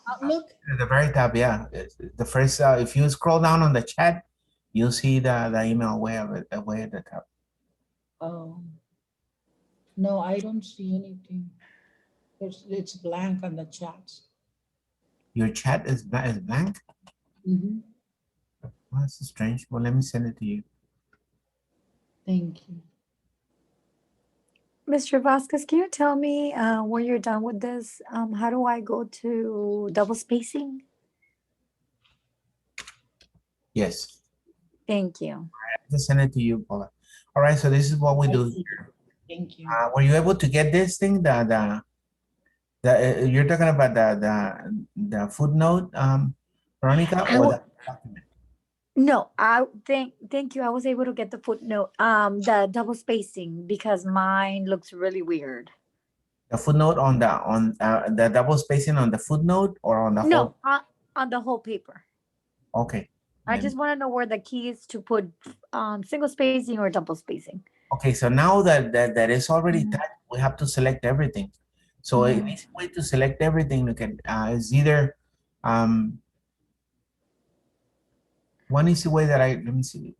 Outlook? at the very top. Yeah, the first. If you scroll down on the chat, you'll see the email way at the top. Oh. No, I don't see anything. It's blank on the chat. Your chat is blank. Mhm. Oh, that's strange. Well, let me send it to you. Thank you. Mr. Vasquez, can you tell me when you're done with this, how do I go to double spacing? Yes. Thank you. I just send it to you, Paula. All right, so this is what we I do see. here. Thank you. Were you able to get this thing? You're talking about the footnote, Veronica, I or w- the document? No, I thank you. I was able to get the footnote, the double spacing because mine looks really weird. The footnote on the double spacing on the footnote or on the No, whole? on the whole paper. Okay. I just want to know where the key is to put single spacing or double spacing. Okay, so now that is already Mhm. typed, we have to select everything. So an Mhm. easy way to select everything, look at is either one easy way that let me see,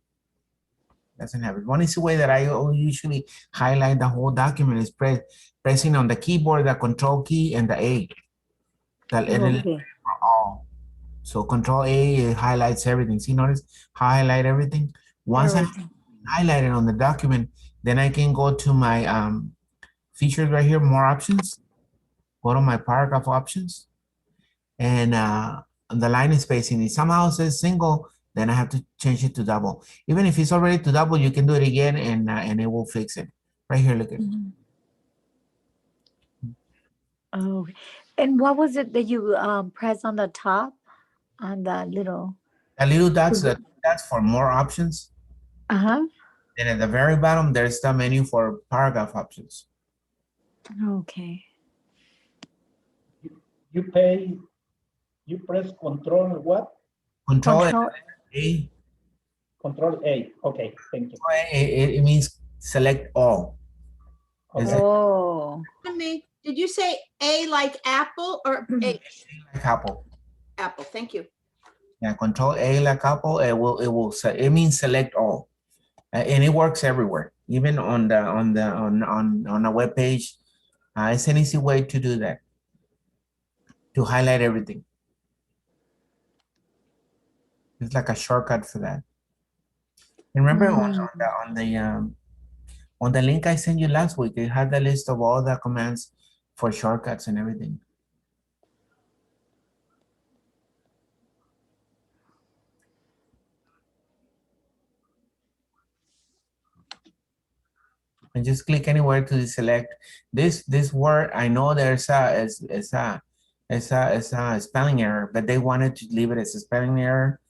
doesn't have it. One easy way that I usually highlight the whole document is pressing on the keyboard, the control key and the A. Okay. All. So control A, it highlights everything. See, notice highlight everything. Once I Everything. highlight it on the document, then I can go to my features right here, more options. Go to my paragraph options. And the line spacing, if somehow says single, then I have to change it to double. Even if it's already to double, you can do it again and it will fix it. Right here, look at it. Mhm. Oh, and what was it that you press on the top on the little? A little that's for more options. Uh-huh. Then at the very bottom, there's the menu for paragraph options. Okay. You press control what? Control Control. A. Control A. Okay, thank you. It means select all. Is it Oh. Me, did you say A like apple or H? like Apple? Apple, thank you. Yeah, control A like Apple. It means select all. And it works everywhere, even on a web page. It's an easy way to do that, to highlight everything. It's like a shortcut for that. And remember on the link I sent you last week, it had the list of all the commands for shortcuts and everything. And just click anywhere to deselect this word. I know there's a spelling error, but they wanted to leave it as a spelling error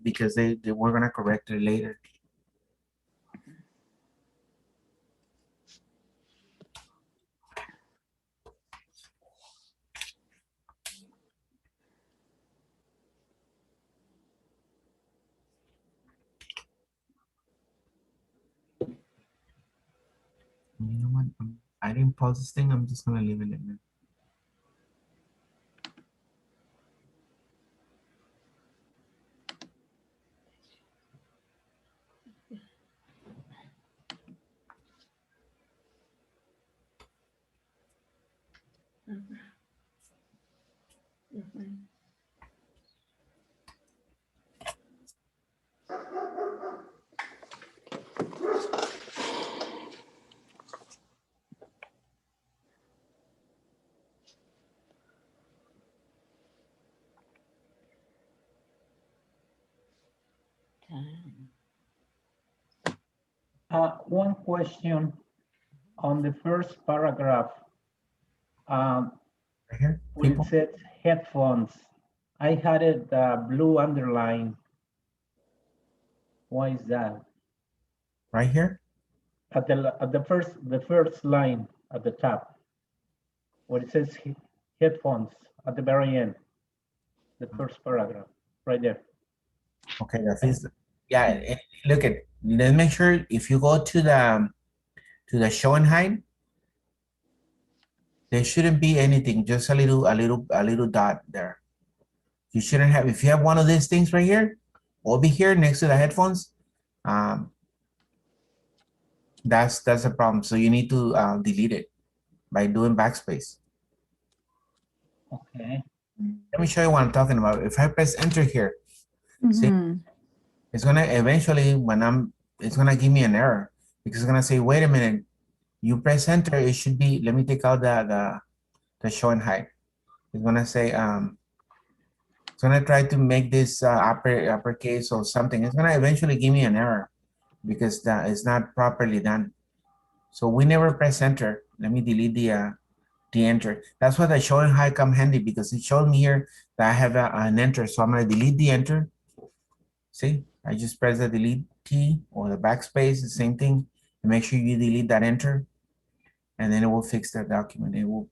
because they were gonna correct it later. You know what? I didn't pause this thing. I'm just gonna leave it like that. One question on the first paragraph. Right here, When people. it says headphones, I had it blue underline. Why is that? Right here. At the first line at the top, where it says headphones at the very end, the first paragraph, right there. Okay, that is, yeah. Look at. Let's make sure if you go to the show and hide, there shouldn't be anything. Just a little dot there. You shouldn't have. If you have one of these things right here, over here next to the headphones, that's a problem. So you need to delete it by doing backspace. Okay. Let me show you what I'm talking about. If I press enter here, see, Mhm. It's gonna eventually it's gonna give me an error because it's gonna say, wait a minute, you press enter, it should be, let me take out the show and hide. It's gonna say, it's gonna try to make this uppercase or something. It's gonna eventually give me an error because that is not properly done. So we never press enter. Let me delete the enter. That's why the show and hide come handy because it showed me here that I have an enter. So I'm gonna delete the enter. See, I just press the delete key or the backspace, the same thing. And make sure you delete that enter and then it will fix that document. It will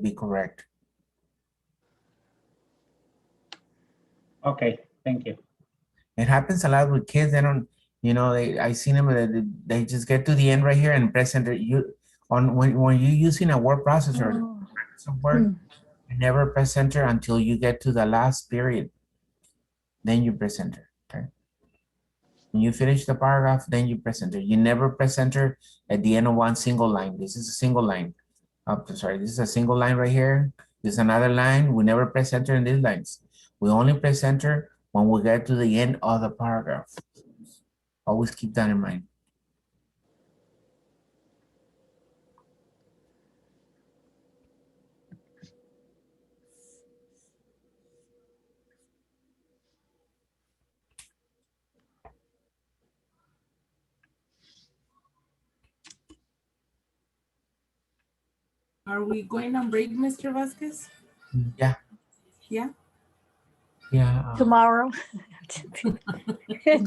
be correct. Okay, thank you. It happens a lot with kids. They don't, you know, I seen them, they just get to the end right here and press enter. When you're using a word processor, you never press enter until you get to the last period. Then you press enter, okay? When you finish the paragraph, then you press enter. You never press enter at the end of one single line. This is a single line. Oh, sorry, this is a single line right here. This is another line. We never press enter in these lines. We only press enter when we get to the end of the paragraph. Always keep that in mind. Are we going on break, Mr. Vasquez? Yeah. Yeah. Yeah. Tomorrow.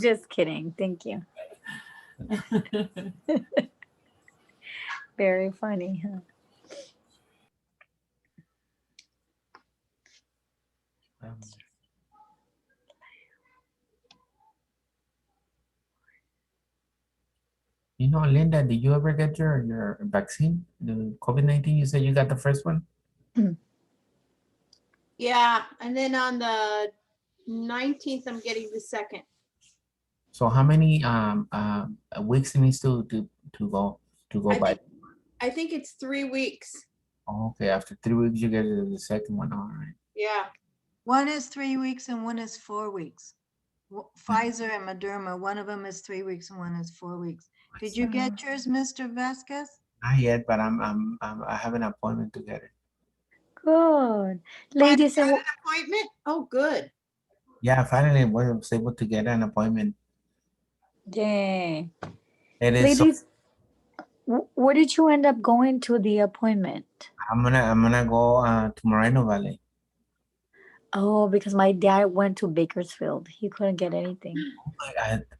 Just kidding. Thank you. Very funny, huh? You know, Linda, did you ever get your vaccine? The COVID-19, you said you got the first one? Yeah, and then on the 19th, I'm getting the second. So how many weeks it needs to go by? I think it's 3 weeks. Okay, after 3 weeks you get the second one. All right. Yeah. One is 3 weeks and one is 4 weeks. Pfizer and Moderna, one of them is 3 weeks and one is 4 weeks. Did you get yours, Mr. Vasquez? Not yet, but I have an appointment to get it. Good. Ladies, Got an appointment? Oh, good. Yeah, finally I was able to get an appointment. yeah. It is. Ladies, where did you end up going to the appointment? I'm gonna go to Moreno Valley. Oh, because my dad went to Bakersfield. He couldn't get anything.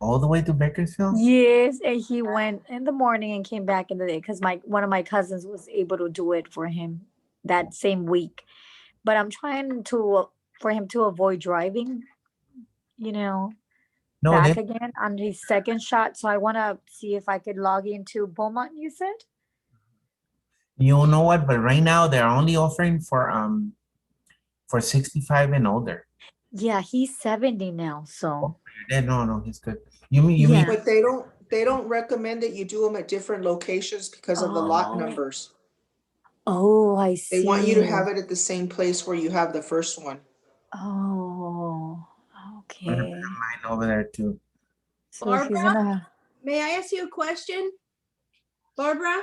All the way to Bakersfield? Yes, and he went in the morning and came back in the day because one of my cousins was able to do it for him that same week. But I'm trying for him to avoid driving, back again on his second shot. So I want to see if I could log into Beaumont, you said? You know what? But right now they're only offering for 65 and older. Yeah, he's 70 now, so. No, he's good. You mean? But they don't recommend that you do them at different locations because of the lot numbers. Oh, I see. They want you to have it at the same place where you have the first one. Oh, okay. Mine over there too. So Barbara, may I ask you a question? Barbara,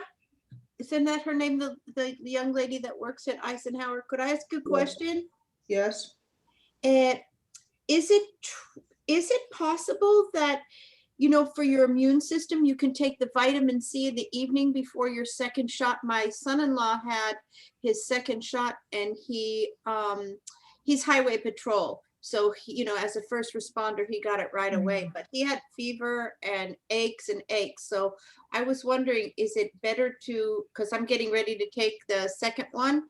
isn't that her name, the young lady that works at Eisenhower? Could I ask a question? Yes. And is it possible that, for your immune system, you can take the vitamin C the evening before your second shot? My son-in-law had his second shot and he's highway patrol. So, as a first responder, he got it right away, but he had fever and aches. So I was wondering, is it better because I'm getting ready to take the second one,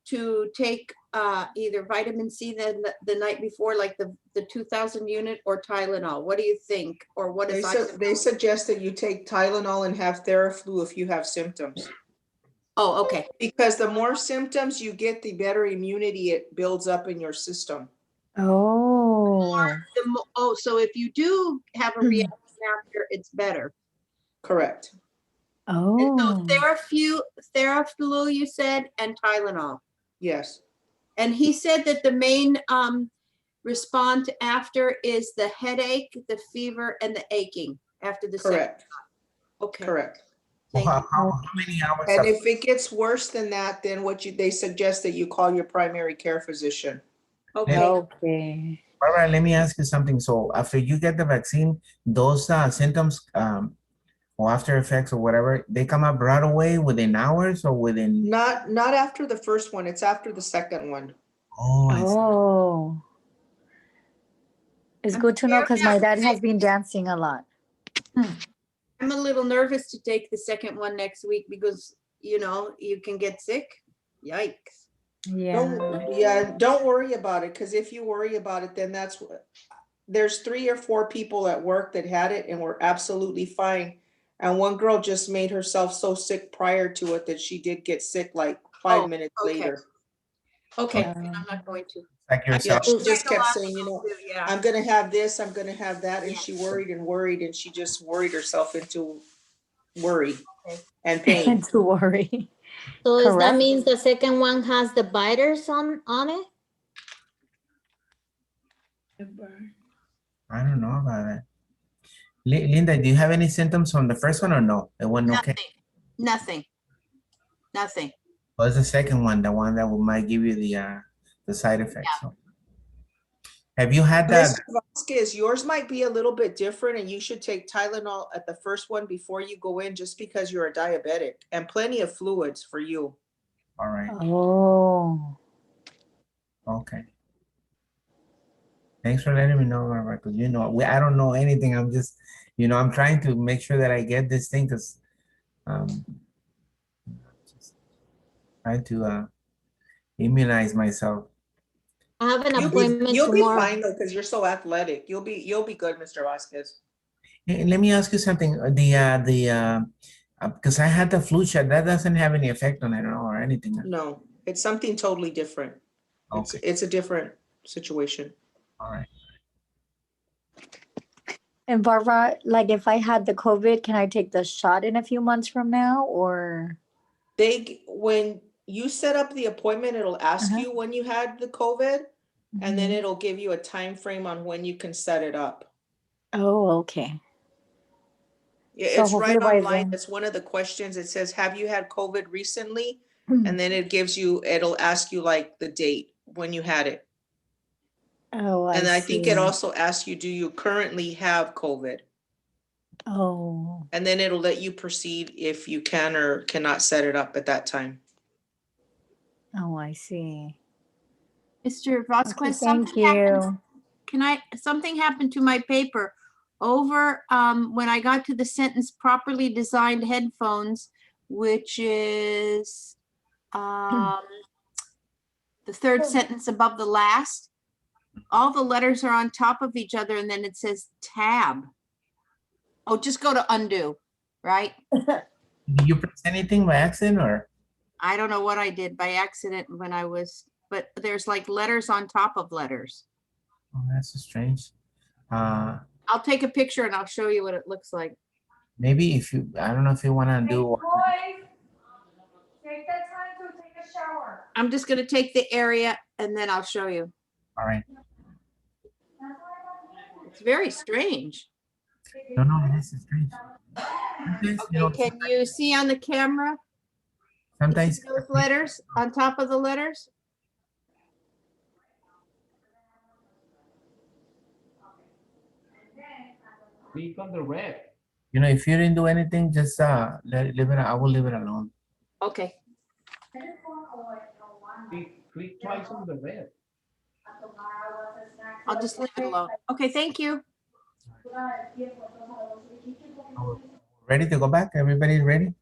to take either vitamin C the night before, like the 2000 unit, or Tylenol? What do you think? Or what is they suggest that you take Tylenol and have Theraflu if you have symptoms. Oh, okay. Because the more symptoms you get, the better immunity it builds up in your system. Oh. So if you do have a reaction after, it's better. Correct. Oh. And so Theraflu, you said, and Tylenol. Yes. And he said that the main respond to after is the headache, the fever, and the aching after the second. Correct, Okay, correct. thank How, you. how many hours? And of- if it gets worse than that, then they suggest that you call your primary care physician. Okay, Okay. Barbara, let me ask you something. So after you get the vaccine, those symptoms or after effects or whatever, they come up right away within hours or within? Not after the first one, it's after the second one. Oh, I see. Oh. It's good to know because my dad has been dancing a lot. I'm a little nervous to take the second one next week because, you know, you can get sick. Yikes. Yeah. Don't worry about it, because if you worry about it, then that's what, there's 3 or 4 people at work that had it and were absolutely fine. And one girl just made herself so sick prior to it that she did get sick like 5 Oh, minutes okay. later. Okay, Um, then I'm not going to. Like Yeah, yourself. she just Like a kept lot of saying, you people know, do, yeah. I'm gonna have this, I'm gonna have that, and Yeah. she worried and worried, and she just worried herself into worry Okay. and pain. to worry. So is that Correct. means the second one has the biters on it? I don't know about that. Linda, do you have any symptoms from the first one or no? It wasn't okay. Nothing. What's the second one? The one that might give you the side effects. Yeah. So, have you had that? Mr. Vasquez, yours might be a little bit different, and you should take Tylenol at the first one before you go in, just because you're a diabetic, and plenty of fluids for you. All right. Oh. Okay. Thanks for letting me know, Barbara, because you know, I don't know anything. I'm just, you know, I'm trying to make sure that I get this thing because just trying to immunize myself. I have an You'll appointment be tomorrow. fine though, because you're so athletic. You'll be good, Mr. Vasquez. Hey, let me ask you something. Because I had the flu shot, that doesn't have any effect on it at all or anything. No, it's something totally different. Okay. It's a different situation. All right. And Barbara, like if I had the COVID, can I take the shot in a few months from now or? When you set up the appointment, it'll ask Uh-huh. you when you had the COVID, and then Mhm. it'll give you a time frame on when you can set it up. Oh, okay. Yeah, So it's right hopefully by online. then. It's one of the questions. It says, have you had COVID recently? Hmm. And then it'll ask you like the date when you had it. Oh, And I think see. it also asks you, do you currently have COVID? Oh, And then it'll let you proceed if you can or cannot set it up at that time. oh, I see. Mr. Okay, Vasquez, thank you. something happened to my paper. Over, when I got to the sentence properly designed headphones, which is, the third sentence above the last, all the letters are on top of each other and then it says tab. Oh, just go to undo, right? Did you press anything by accident or? I don't know what I did by accident when I was, but there's like letters on top of letters. Oh, that's so strange. I'll take a picture and I'll show you what it looks like. Maybe if you, I don't know if you want to do. Take that time to take a shower. I'm just gonna take the area and then I'll show you. All right. It's very strange. No, this is strange. Sometimes, you know, Okay, can you see on the camera? sometimes Those letters on top of the letters? Click on the red. you know, if you didn't do anything, just leave it. I will leave it alone. Okay. Click twice on the red. I'll just leave it alone. Okay, thank you. Ready to go back? Everybody ready?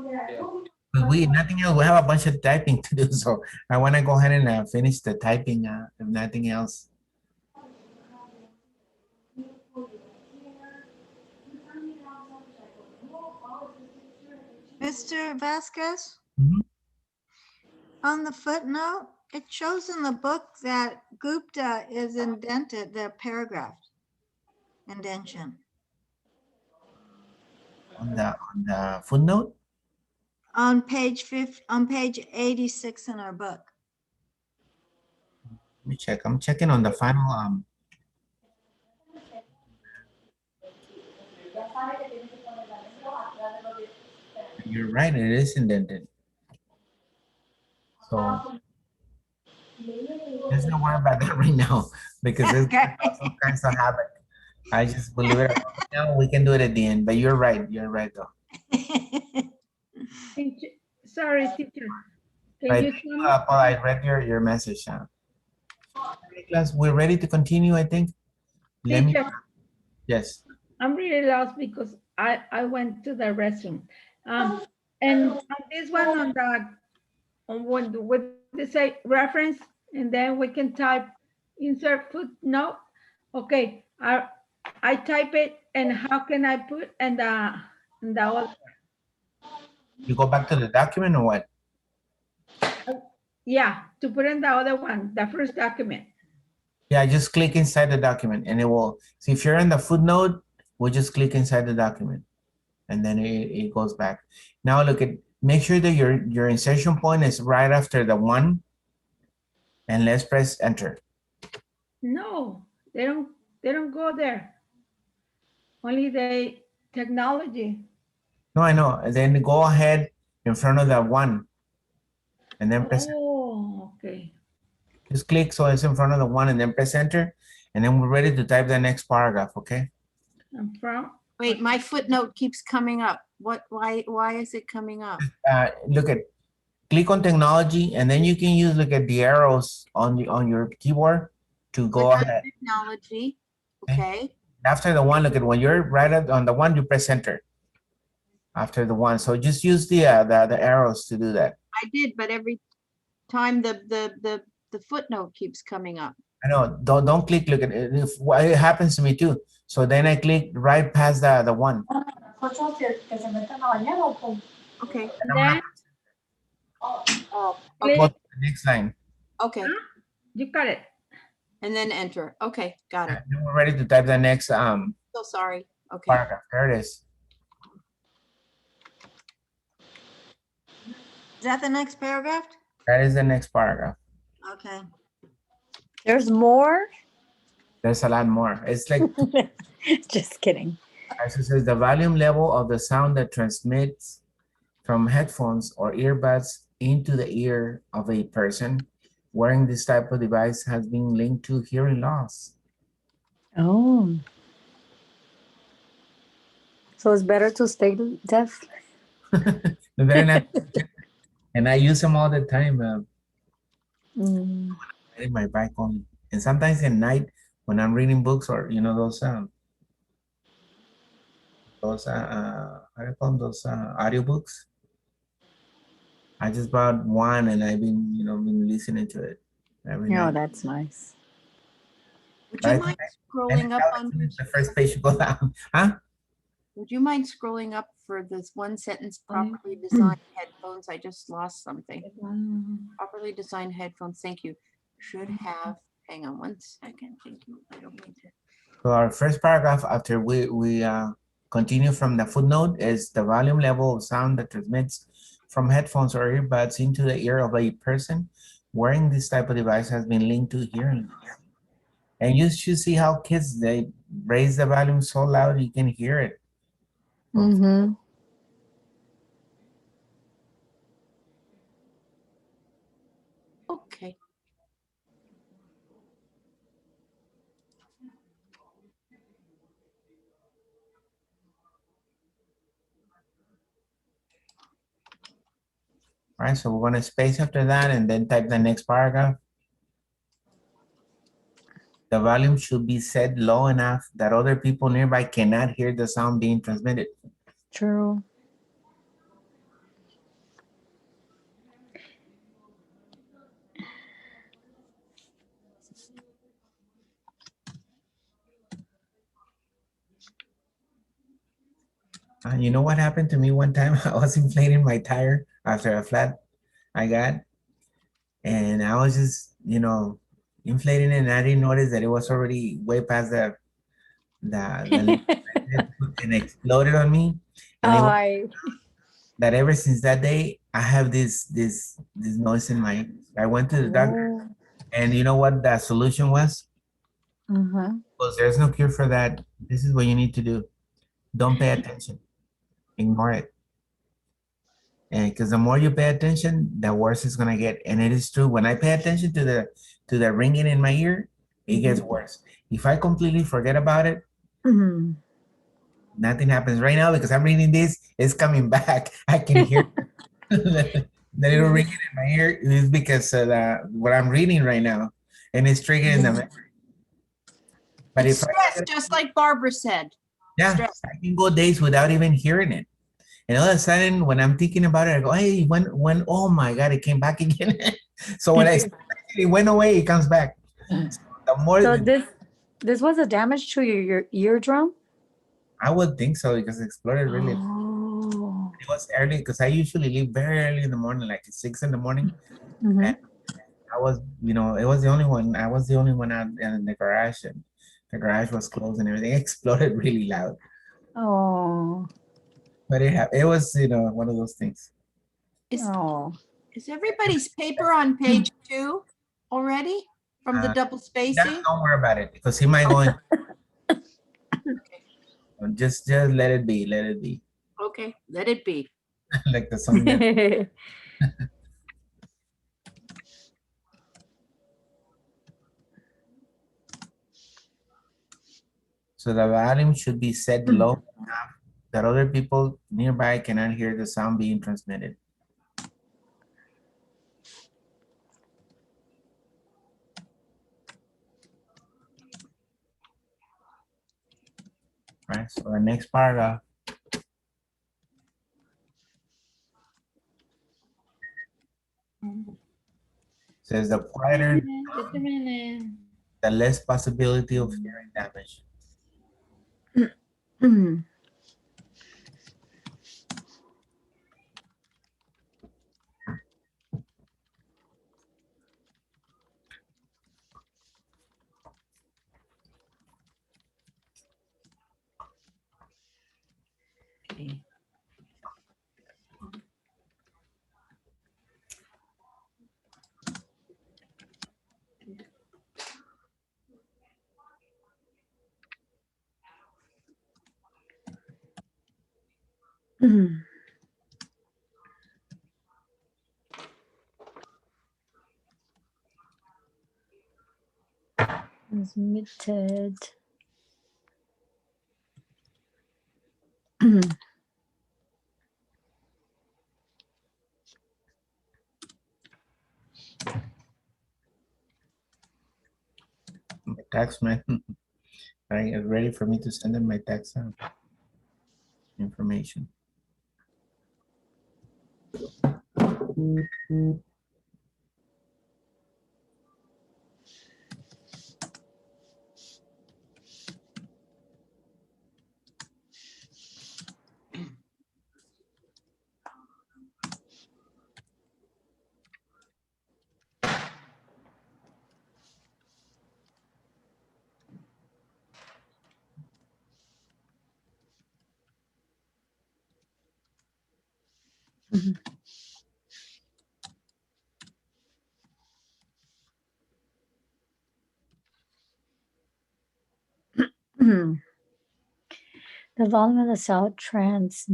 Yeah. But we nothing else. We have a bunch of typing to do, so I want to go ahead and finish the typing. If nothing else. Mr. Vasquez, Mhm. on the footnote, it shows in the book that Gupta is indented, the paragraph indentation. On the footnote. On page 86 in our book. Let me check. I'm checking on the final. You're right. It is indented. So there's no worry about that right now because it's Okay. all kinds of havoc. I just believe it. Now we can do it at the end. But you're right. You're right though. Sorry, teacher. Can Right. you tell me? Paul, I read your message. Class, we're ready to continue. I think. Let me. Teacher, Yes. I'm really lost because I went to the restroom. And on this one on the, on what they say reference, and then we can type insert footnote. Okay, I type it, and how can I put and the other? You go back to the document or what? Yeah, to put in the other one, the first document. Yeah, just click inside the document and it will, see if you're in the footnote, we'll just click inside the document and then it goes back. Now look at, make sure that your insertion point is right after the one and let's press enter. No, they don't go there. Only the technology. No, I know. And then go ahead in front of the one and then press, Oh, okay. just click so it's in front of the one and then press enter and then we're ready to type the next paragraph, okay? I'm from. Wait, my footnote keeps coming up. Why is it coming up? Look at, click on technology and then you can use, look at the arrows on your keyboard to go Click on ahead. technology, okay? After the one, look at when you're right on the one, you press enter. After the one, so just use the arrows to do that. I did, but every time the footnote keeps coming up. I know. Don't click. Look at it. It happens to me too. So then I click right past the one. Okay. Then, Oh, Go okay, to the next line. okay, you got it. and then enter. Okay, got it. Then we're ready to type the next So sorry. Okay. paragraph. There it is. Is that the next paragraph? That is the next paragraph. Okay. There's more? There's a lot more. It's like, Just kidding. as it says, the volume level of the sound that transmits from headphones or earbuds into the ear of a person wearing this type of device has been linked to hearing loss. Oh. So it's better to stay deaf? The very next, and I use them all the time Mm. in my bike only. And sometimes at night when I'm reading books or, you know, those how do you call them, those audiobooks. I just bought one and I've been, you know, been listening to it every Oh, night. that's nice. Would But you mind scrolling up on, the first page you go down, huh? would you mind scrolling up for this one sentence, properly designed headphones? I just lost something. Properly designed headphones, thank you. Should have, hang on one second, thank you. I don't mean to. So our first paragraph after we continue from the footnote is the volume level of sound that transmits from headphones or earbuds into the ear of a person wearing this type of device has been linked to hearing. And you should see how kids, they raise the volume so loud you can hear it. Mm-hmm. Okay. All right, so we're gonna space after that and then type the next paragraph. The volume should be set low enough that other people nearby cannot hear the sound being transmitted. True. You know what happened to me one time? I was inflating my tire after a flat I got. And I was just, you know, inflating it and I didn't notice that it was already way past the and it exploded on me. And it was that ever since that day, I have this noise in my, I went to the doctor And you know what that solution was? Uh-huh. Because there's no cure for that. This is what you need to do. Don't pay attention. Ignore it. And because the more you pay attention, the worse it's gonna get. And it is true. When I pay attention to the ringing in my ear, it gets worse. If I completely forget about it, Mhm. nothing happens right now because I'm reading this. It's coming back. I can hear the little ringing in my ear is because of what I'm reading right now, and it's triggering the memory. But It's if I stress, forget, just like Barbara said. yeah, Stress. I can go days without even hearing it. And all of a sudden, when I'm thinking about it, I go, hey, when, oh my God, it came back again. So when I it went away, it comes back. The more, So this was a damage to your eardrum? I would think so because it exploded really. Oh. It was early because I usually leave very early in the morning, like 6 in the morning. Mhm. And I was, you know, it was the only one. I was the only one out in the garage, and the garage was closed, and everything exploded really loud. Oh. But it was, you know, one of those things. Oh. Is everybody's paper on page 2 already from the double spacing? Don't worry about it because he might go in. Just let it be, let it be. Okay, let it be. Like the song that. So the volume should be set low enough that other people nearby cannot hear the sound being transmitted. Right, so the next paragraph says the quieter, the less possibility of hearing damage. Mhm. Mhm. Transmitted. My tax man, right, is ready for me to send them my tax information. Mhm. Mhm. The volume of the sound transmits.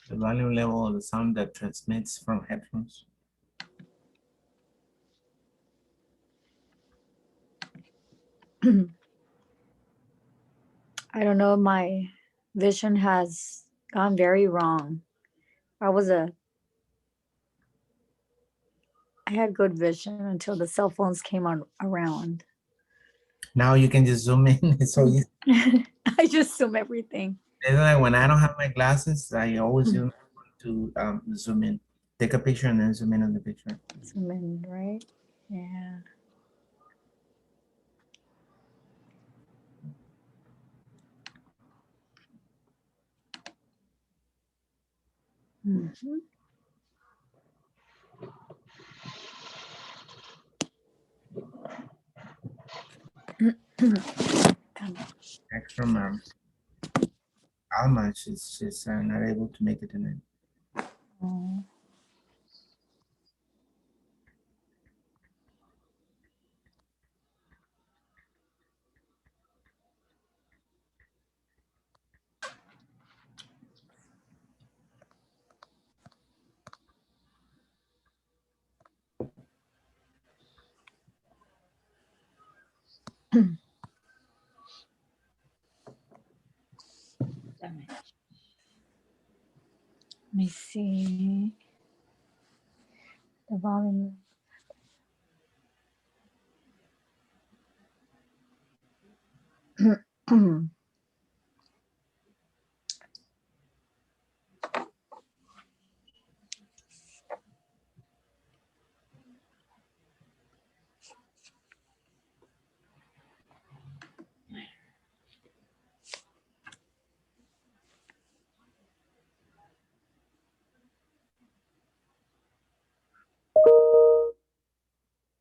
The volume level of the sound that transmits from headphones. I don't know, my vision has gone very wrong. I had good vision until the cell phones came on around. Now you can just zoom in. It's so easy. I just zoom everything. It's like when I don't have my glasses, I always use to zoom in, take a picture and then zoom in on the picture. Zoom in, right? Yeah. Mhm. Extra Alma, she's not able to make it tonight. Oh. Damn it. Let me see. The volume.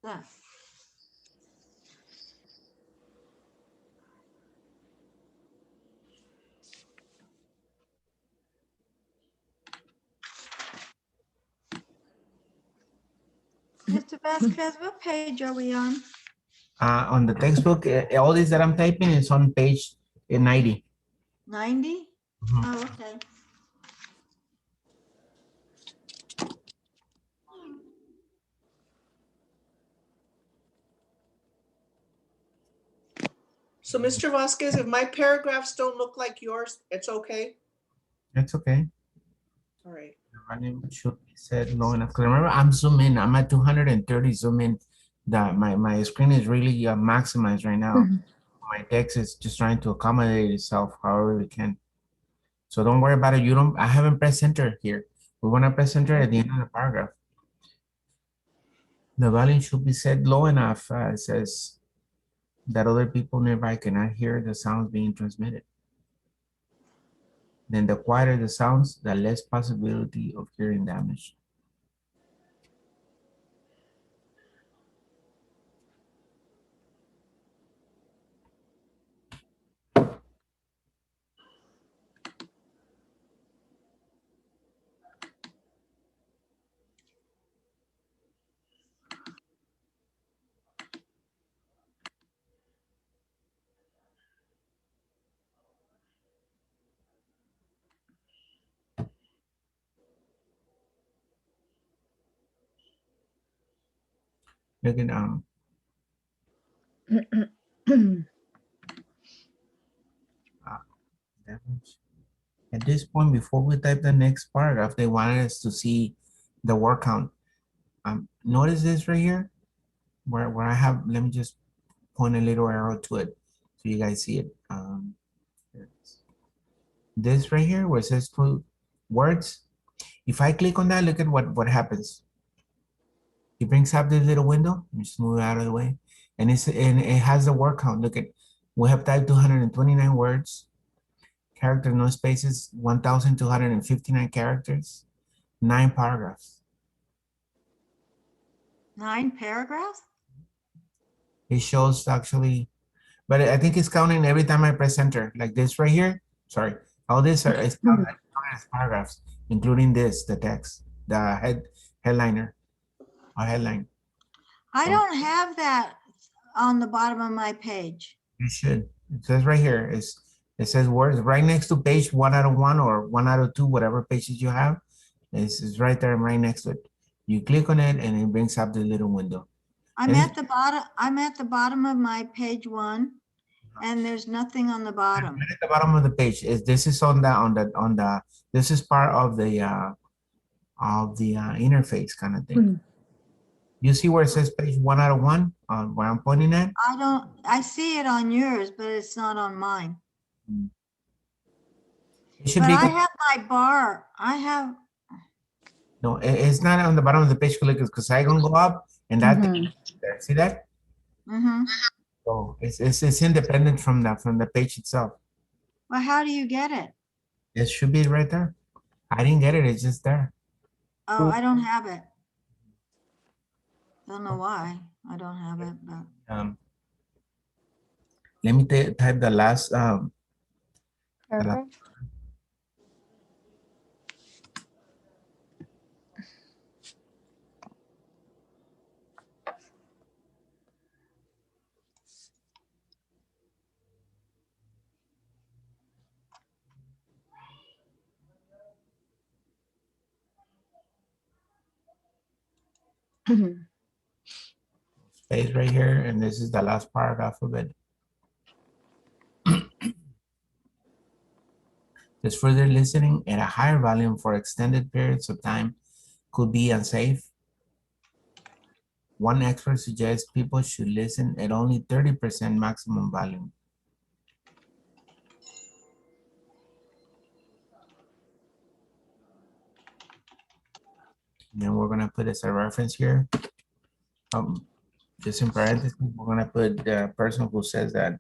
Yeah. Mr. Vasquez, what page are we on? On the textbook, all this that I'm typing is on page 90. 90? Mhm. Oh, okay. So Mr. Vasquez, if my paragraphs don't look like yours, it's okay? That's okay. All right. My name should be set low enough. 'Cause remember, I'm zooming. I'm at 230 zoom in. That my screen is really maximized right now. My text is just trying to accommodate itself however we can. So don't worry about it. I haven't pressed enter here. We want to press enter at the end of the paragraph. The volume should be set low enough, it says, that other people nearby cannot hear the sounds being transmitted. Then the quieter the sounds, the less possibility of hearing damage. Look at damage. At this point, before we type the next paragraph, they wanted us to see the word count. Notice this right here, where I have, let me just point a little arrow to it so you guys see it. This right here where it says words, if I click on that, look at what happens. It brings up this little window, just move it out of the way. And it has the word count. Look at, we have typed 229 words, character, no spaces, 1,259 characters, 9 paragraphs. 9 paragraphs? It shows actually, but I think it's counting every time I press enter, like this right here. Sorry, all this is counted as paragraphs, including this, the text, the headliner, or headline. I don't have that on the bottom of my page. You should. It says right here. It says words right next to page 1 out of 1 or 1 out of 2, whatever pages you have. It's right there, right next to it. You click on it, and it brings up the little window. I'm at the bottom. I'm at the bottom of my page 1, and there's nothing on the bottom. Right at the bottom of the page this is on the this is part of the interface kind of thing. You see where it says page 1 out of 1 where I'm pointing at? I see it on yours, but it's not on mine. It should But be. I have my bar. I have. No, it's not on the bottom of the page because I can go up and that thing there. See that? Mm-hmm. So it's independent from the page itself. Well, how do you get it? It should be right there. I didn't get it. It's just there. Oh, I don't have it. Don't know why I don't have it, but. Let me type the last Paragraph? Space right here, and this is the last paragraph of it. Just further listening at a higher volume for extended periods of time could be unsafe. One expert suggests people should listen at only 30% maximum volume. And then we're gonna put as a reference here. Just in parentheses, we're gonna put the person who says that,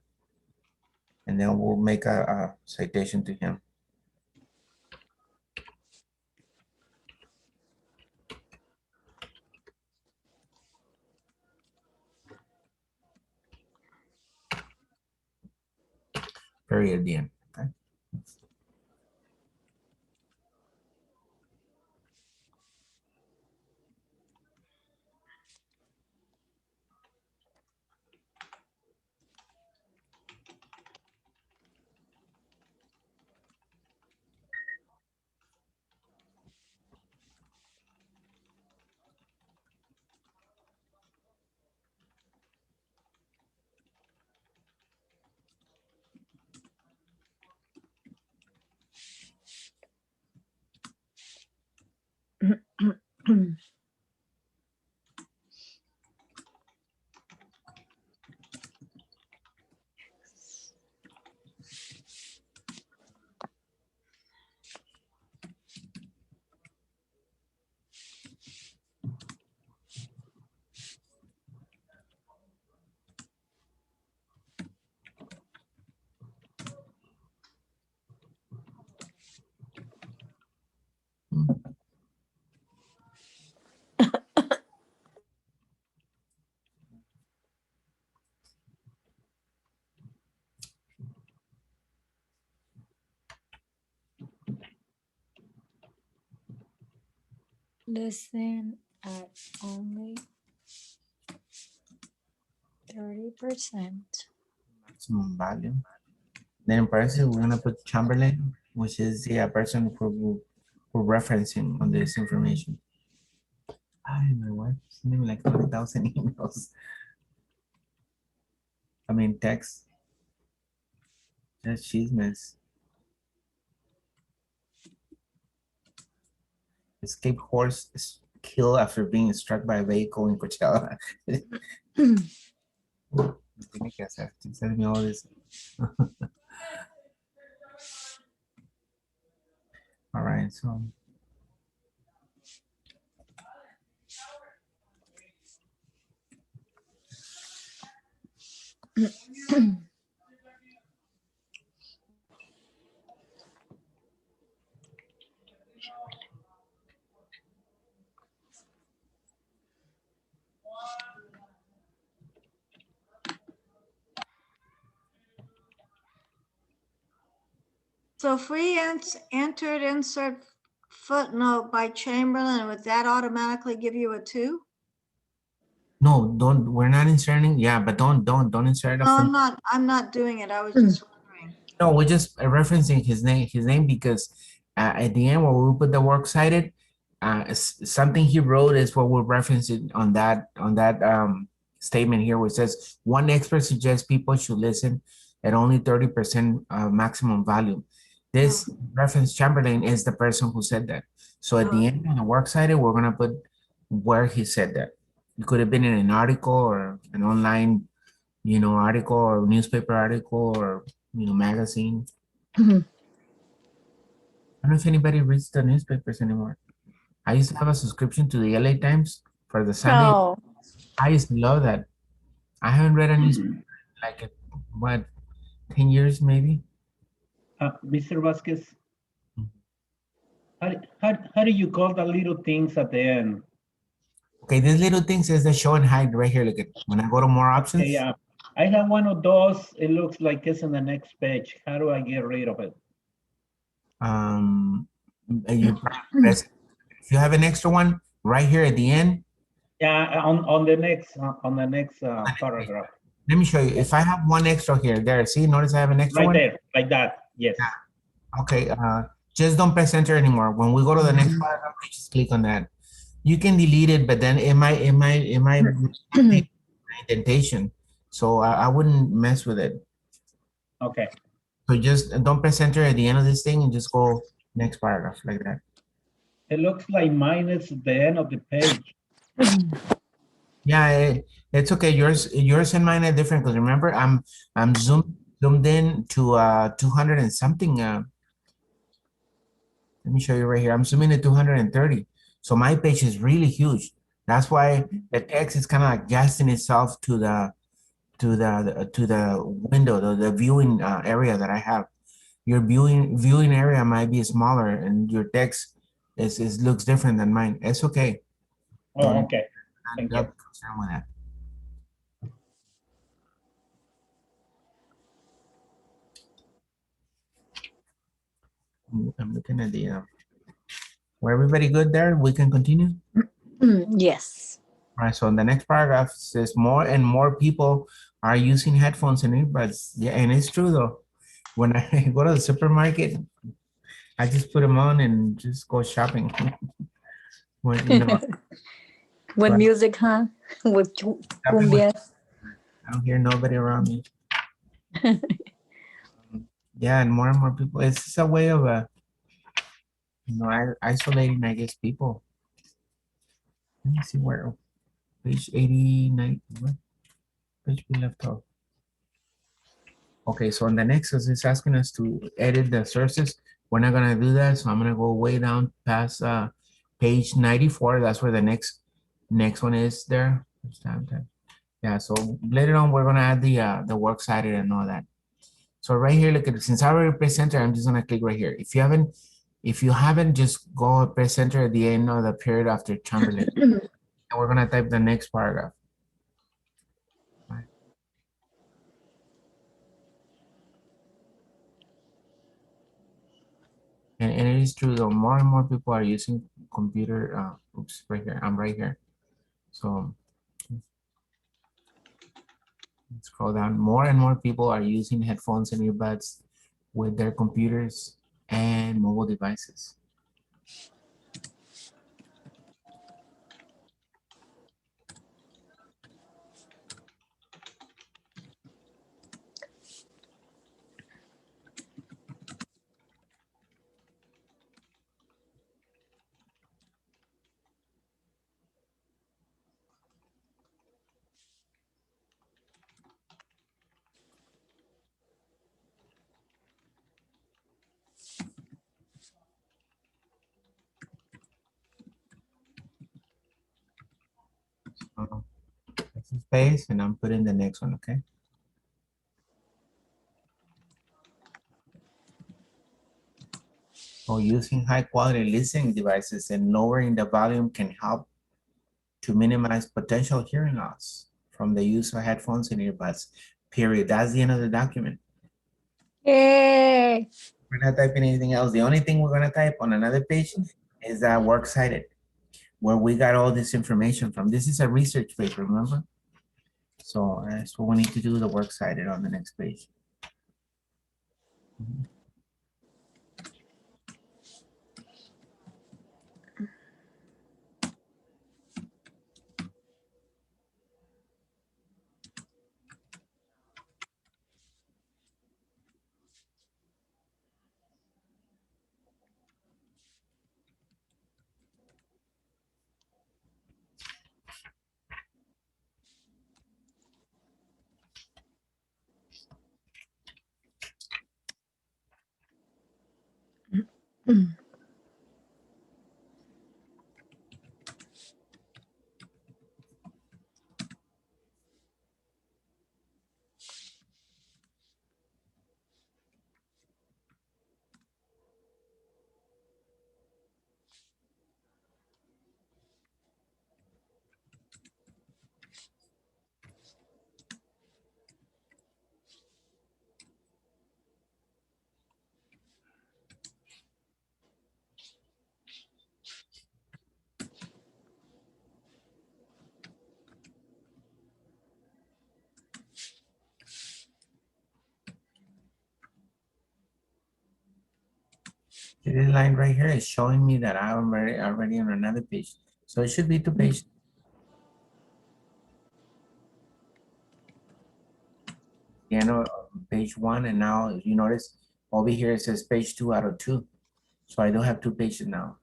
and then we'll make a citation to him. Period at the end. Okay. Listen at only 30%. Maximum volume. Then in parentheses, we're gonna put Chamberlain, which is the person who we're referencing on this information. My wife sent me like 20,000 emails. I mean, text. Just chismes. Escape horse is killed after being struck by a vehicle in Coachella. Tiene que hacer. Send me all this. All right, so. So if we entered insert footnote by Chamberlain, would that automatically give you a 2? No, don't. We're not inserting. Yeah, but don't insert a No, footnote. I'm not doing it. I was just wondering. No, we're just referencing his name because at the end where we put the works cited, something he wrote is what we're referencing on that statement here, where it says one expert suggests people should listen at only 30% maximum volume. This reference Chamberlain is the person who said that. So at the end of the works cited, we're gonna put where he said that. It could have been in an article or an online, article or newspaper article or magazine. I don't know if anybody reads the newspapers anymore. I used to have a subscription to the LA Times for the Sunday. No. I used to love that. I haven't read a newspaper like what, 10 years maybe. Mr. Vasquez, how do you call the little things at the end? Okay, this little thing says the show and hide right here. Look at when I go to more options. Yeah, I have one of those. It looks like it's on the next page. How do I get rid of it? You press, if you have an extra one right here at the end. Yeah, on the next paragraph. Let me show you. If I have one extra here, there, see, notice I have an extra one? Right there, like that, yes. Okay, just don't press enter anymore. When we go to the next paragraph, just click on that. You can delete it, but then it might indentation. So I wouldn't mess with it. Okay. So just don't press enter at the end of this thing and just go next paragraph like that. It looks like mine is the end of the page. Yeah, it's okay. Yours and mine are different because remember I'm zoomed in to 200 and something. Let me show you right here. I'm zooming at 230. So my page is really huge. That's why the text is kind of like adjusting itself to the window, the viewing area that I have. Your viewing area might be smaller and your text is looks different than mine. It's okay. Oh, okay. Thank you. Don't be concerned with that. I'm looking at the were everybody good there? We can continue. Yes. All right, so in the next paragraph says more and more people are using headphones and earbuds. Yeah, and it's true though. When I go to the supermarket, I just put them on and just go shopping. When, you know, With but music, huh? With shopping with- cumbia. I don't hear nobody around me. Yeah, and more people. It's just a way of isolating, I guess, people. Let me see where page 89. What page we left off? Okay, so on the next, it's asking us to edit the sources. We're not gonna do that, so I'm gonna go way down past page 94. That's where the next one is there. Yeah, so later on we're gonna add the works cited and all that. So right here, look at it. Since I already press enter, I'm just gonna click right here. If you haven't, just go press enter at the end of the period after Chamberlain. And we're gonna type the next paragraph. And it is true though, more and more people are using computer, oops, right here, I'm right here. So let's scroll down. More and more people are using headphones and earbuds with their computers and mobile devices. So that's the space, and I'm putting the next one, okay? So using high quality listening devices and lowering the volume can help to minimize potential hearing loss from the use of headphones and earbuds, period. That's the end of the document. Yay. We're not typing anything else. The only thing we're gonna type on another page is that works cited, where we got all this information from. This is a research paper, remember? So that's what we need to do, the works cited on the next page. This line right here is showing me that I'm already on another page. So it should be 2 pages. The end of page 1, and now if you notice over here it says page 2 out of 2. So I don't have 2 pages now.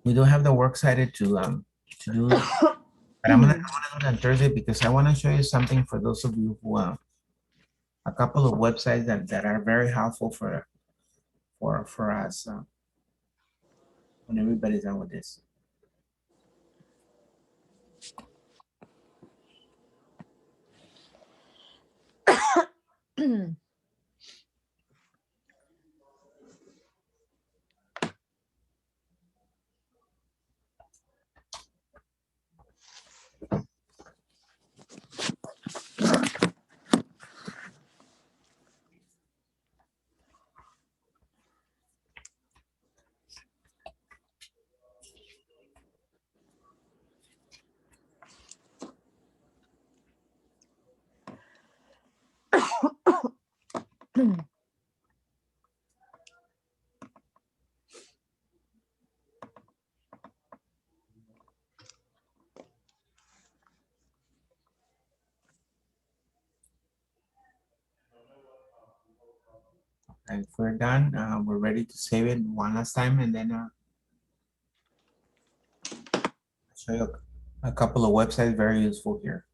We don't have the works cited to do, but I'm gonna do it on Thursday because I want to show you something for those of you who a couple of websites that are very helpful for us when everybody's done with this. And if we're done, we're ready to save it one last time, and then I'll show you a couple of websites very useful here.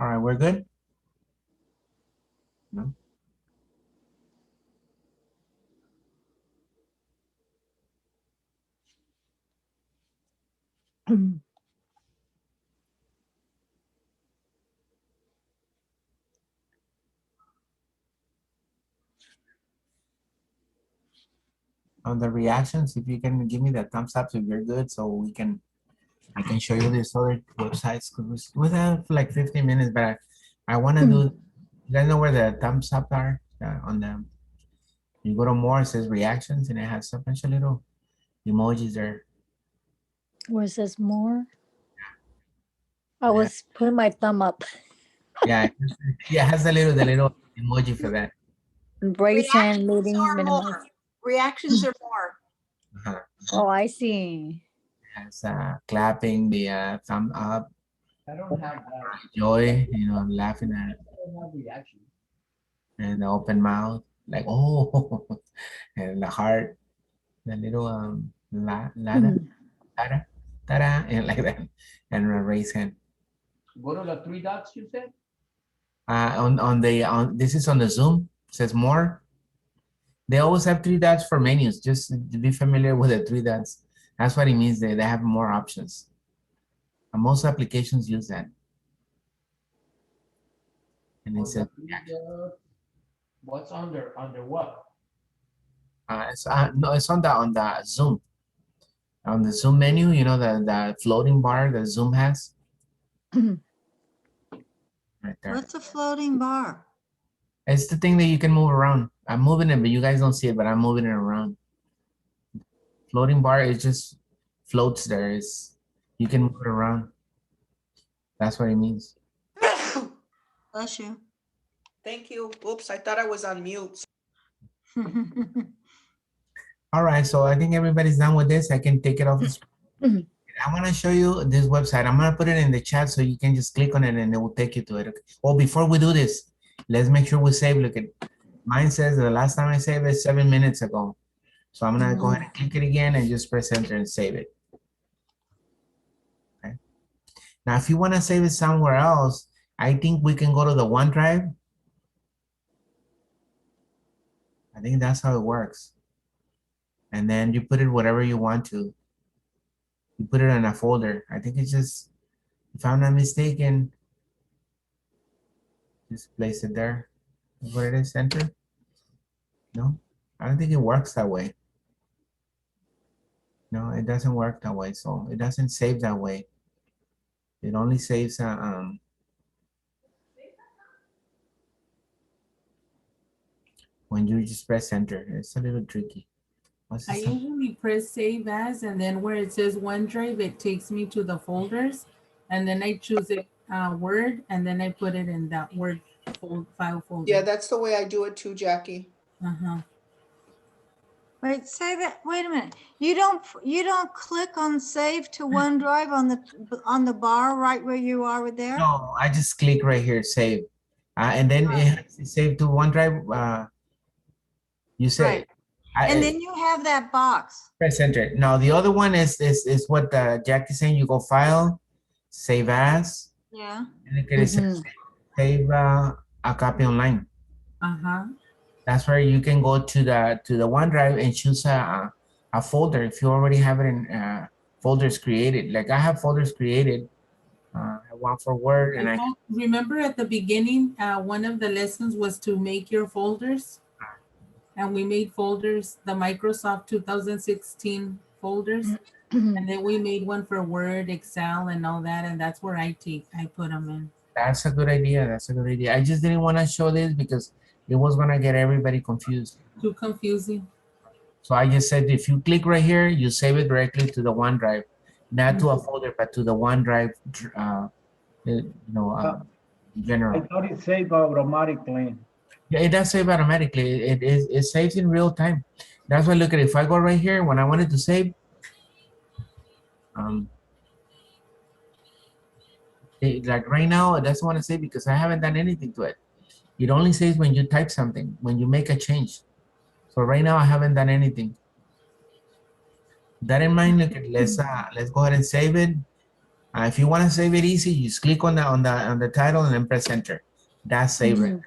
All right, we're good? No? On the reactions, if you can give me the thumbs up if you're good, so I can show you these other websites. Cause we have like 15 minutes, but I want to do. You guys know where the thumbs up are on the. You go to more, it says reactions, and it has a bunch of little emojis there. Where it says more? I was putting my thumb up. Yeah, yeah, it has the little emoji for that. Embrace hand, Reactions meeting, are minimize. more. Reactions are more. Uh-huh. Oh, I see. It has clapping, the thumb up, I don't have that. joy, laughing at it, I don't have reaction. and the open mouth, like oh, and the heart, the little ladder, tada, and like that, and a raise hand. Go to the 3 dots you said? On this is on the Zoom, it says more. They always have 3 dots for menus, just to be familiar with the 3 dots. That's what it means, they have more options. And most applications use that. And it says, What's under what? no, it's on the Zoom. On the Zoom menu, the floating bar that Zoom has. Right there. What's a floating bar? It's the thing that you can move around. I'm moving it, but you guys don't see it, but I'm moving it around. Floating bar, it just floats there. You can move it around. That's what it means. Bless you. Thank you. Oops, I thought I was on mute. All right, so I think everybody's done with this. I can take it off the screen. I want to show you this website. I'm going to put it in the chat so you can just click on it and it will take you to it. Okay? Well, before we do this, let's make sure we save. Look at mine says the last time I saved it 7 minutes ago. So I'm going to go ahead and click it again and just press enter and save it. Okay. Now, if you want to save it somewhere else, I think we can go to the OneDrive. I think that's how it works. And then you put it whatever you want to. You put it in a folder. I think it's just, if I'm not mistaken, just place it there. Where it is, enter. No, I don't think it works that way. No, it doesn't work that way. So it doesn't save that way. It only saves when you just press enter. It's a little tricky. I usually press save as, and then where it says OneDrive, it takes me to the folders, and then I choose it Word, and then I put it in that Word file folder. Yeah, that's the way I do it too, Jackie. Wait, say that. Wait a minute. You don't click on save to OneDrive on the bar right where you are there? No, I just click right here, save. And then it has to save to OneDrive. You say. Right. And then you have that box. Press enter. Now the other one is what Jackie's saying. You go file, save as. Yeah. And it can save a copy online. That's where you can go to the OneDrive and choose a folder if you already have it in folders created. Like I have folders created. I want for Word and I remember at the beginning, one of the lessons was to make your folders. And we made folders, the Microsoft 2016 folders. And then we made one for Word, Excel, and all that. And that's where I put them in. That's a good idea. That's a good idea. I just didn't want to show this because it was going to get everybody confused. Too confusing. So I just said, if you click right here, you save it directly to the OneDrive, not to a folder, but to the OneDrive, general. I thought it saved automatically. Yeah, it does save automatically. It saves in real time. That's why, look at it. If I go right here, when I wanted to save, like right now, it doesn't want to save because I haven't done anything to it. It only saves when you type something, when you make a change. So right now, I haven't done anything. That in mind, look at let's go ahead and save it. If you want to save it easy, you just click on the title and then press enter. That's save it.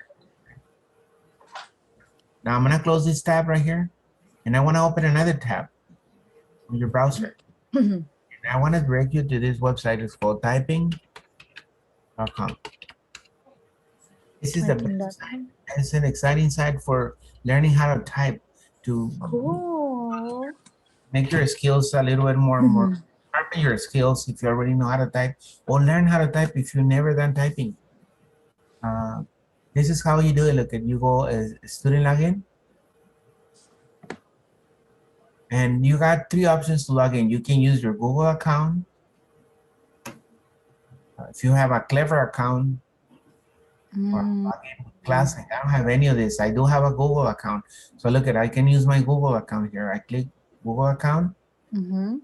Now I'm gonna close this tab right here, and I want to open another tab on your browser. And I want to direct you to this website. It's called typing.com. This is the best site. It's an exciting site for learning how to type to make your skills a little bit more sharpen your skills if you already know how to type, or learn how to type if you've never done typing. This is how you do it. Look at, you go as student login. And you got 3 options to log in. You can use your Google account. If you have a Clever account, or login with Classic. I don't have any of this. I do have a Google account. So look at, I can use my Google account here. I click Google account. And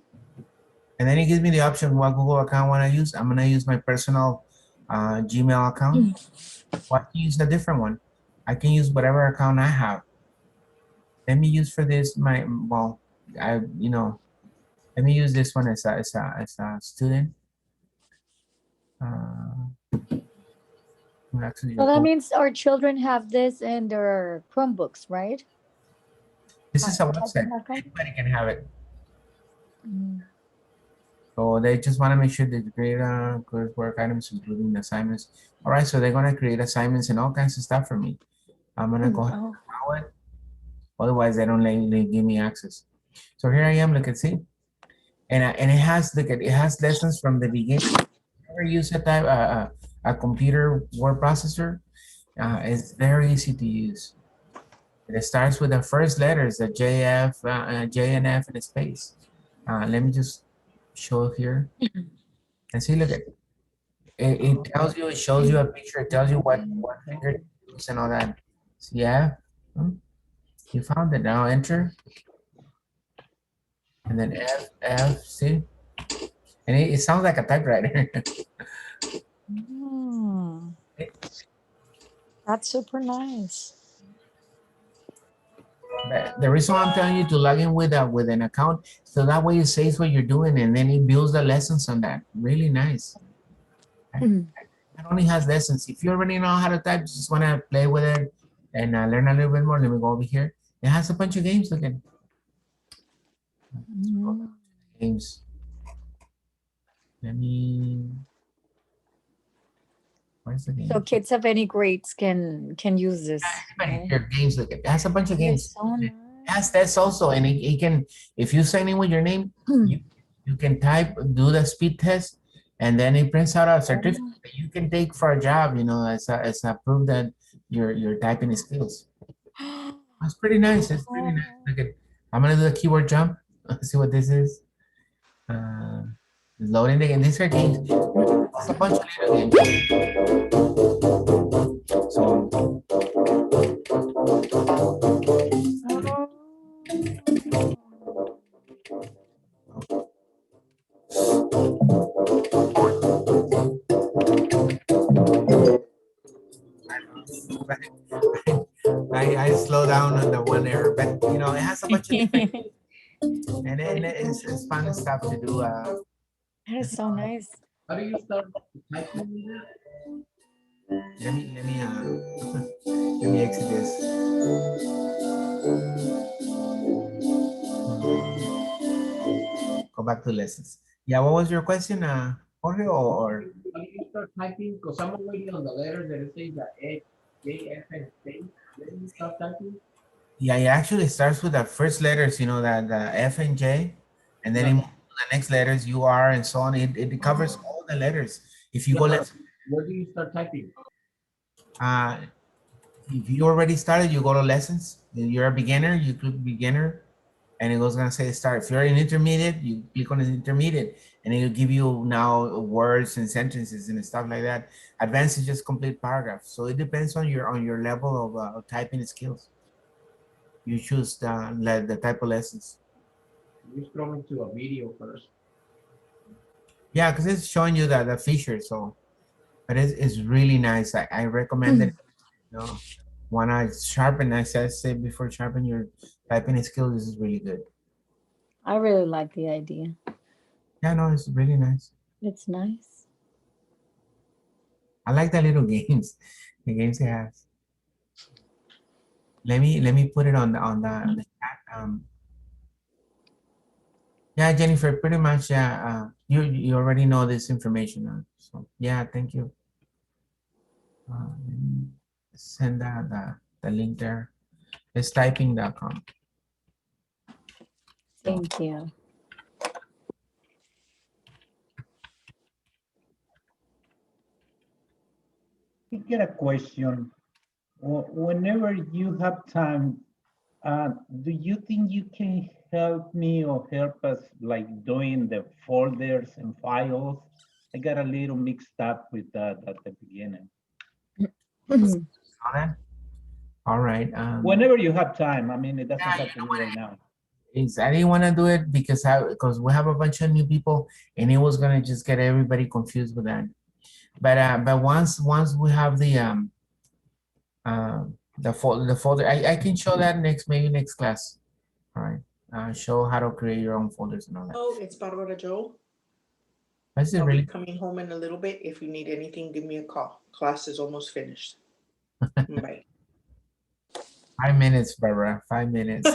then it gives me the option what Google account I want to use. I'm going to use my personal Gmail account. Or I can use a different one. I can use whatever account I have. Let me use for this let me use this one as a student. So that means our children have this in their Chromebooks, right? This is a website. Anybody can have it. So they just want to make sure they create coursework items, including assignments. All right, so they're going to create assignments and all kinds of stuff for me. I'm going to go ahead and allow it. Otherwise, they don't give me access. So here I am, look at, see? And it has, look at, it has lessons from the beginning. Never use a computer word processor. It's very easy to use. It starts with the first letters, the JF, J and F and a space. Let me just show here. And see, look at it. It tells you, it shows you a picture, it tells you what finger to use and all that. So yeah, you found it. Now enter. And then F, see? And it sounds like a typewriter. That's super nice. But the reason why I'm telling you to log in with an account, so that way it says what you're doing and then it builds the lessons on that. Really nice. It only has lessons. If you already know how to type, just want to play with it and learn a little bit more. Let me go over here. It has a bunch of games. Look at games. Let me. Where's the game? So kids of any grades can use this. Everybody here, games. Look at it. It has a bunch of They're games. so nice. It has tests also, and it can. If you sign in with your name, you can type, do the speed test, and then it prints out a certificate that you can take for a job. You know, as a proof that your typing skills. That's pretty nice. It's pretty nice. Look at. I'm gonna do a keyword jump. See what this is. Loading again. These are games. It's a bunch of little games. So. I slow down on the one error, but you know, it has a bunch of different and then it's fun stuff to do. That is so nice. How do you start typing? Let me let me exit this. Go back to lessons. Yeah, what was your question, Jorge, or? How do you start typing? Because I'm already on the letters that it says that A, J, F, and space. Then you start typing? Yeah, it actually starts with the first letters, you know, the F and J, and then it moves to the next letters, U, R, and so on. It covers all the letters. If you go left, where do you start typing? If you already started, you go to lessons. If you're a beginner, you click beginner, and it goes gonna say start. If you're an intermediate, you click on an intermediate, and it'll give you now words and sentences and stuff like that. Advanced is just complete paragraphs. So it depends on your level of typing skills. You choose the type of lessons. You scroll into a video first. Yeah, because it's showing you the feature. So, but it's really nice. I recommend it. You know, wanna sharpen, as I said before, sharpen your typing skills. This is really good. I really like the idea. Yeah, no, it's really nice. It's nice. I like the little games, the games it has. Let me put it on the chat. Yeah, Jennifer, pretty much. Yeah, you already know this information. So yeah, thank you. Let me send the link there. It's typing.com. Thank you. I get a question. Whenever you have time, do you think you can help me or help us like doing the folders and files? I got a little mixed up with that at the beginning. All right. Whenever you have time, I mean, it doesn't have to be right now. I didn't want to do it because we have a bunch of new people and it was gonna just get everybody confused with that. But once we have the folder, I can show that maybe next class. All right. Show how to create your own folders and all that. Oh, it's Barbara Joe. Is it I'll really? be coming home in a little bit. If you need anything, give me a call. Class is almost finished. Bye. 5 minutes, Barbara. 5 minutes.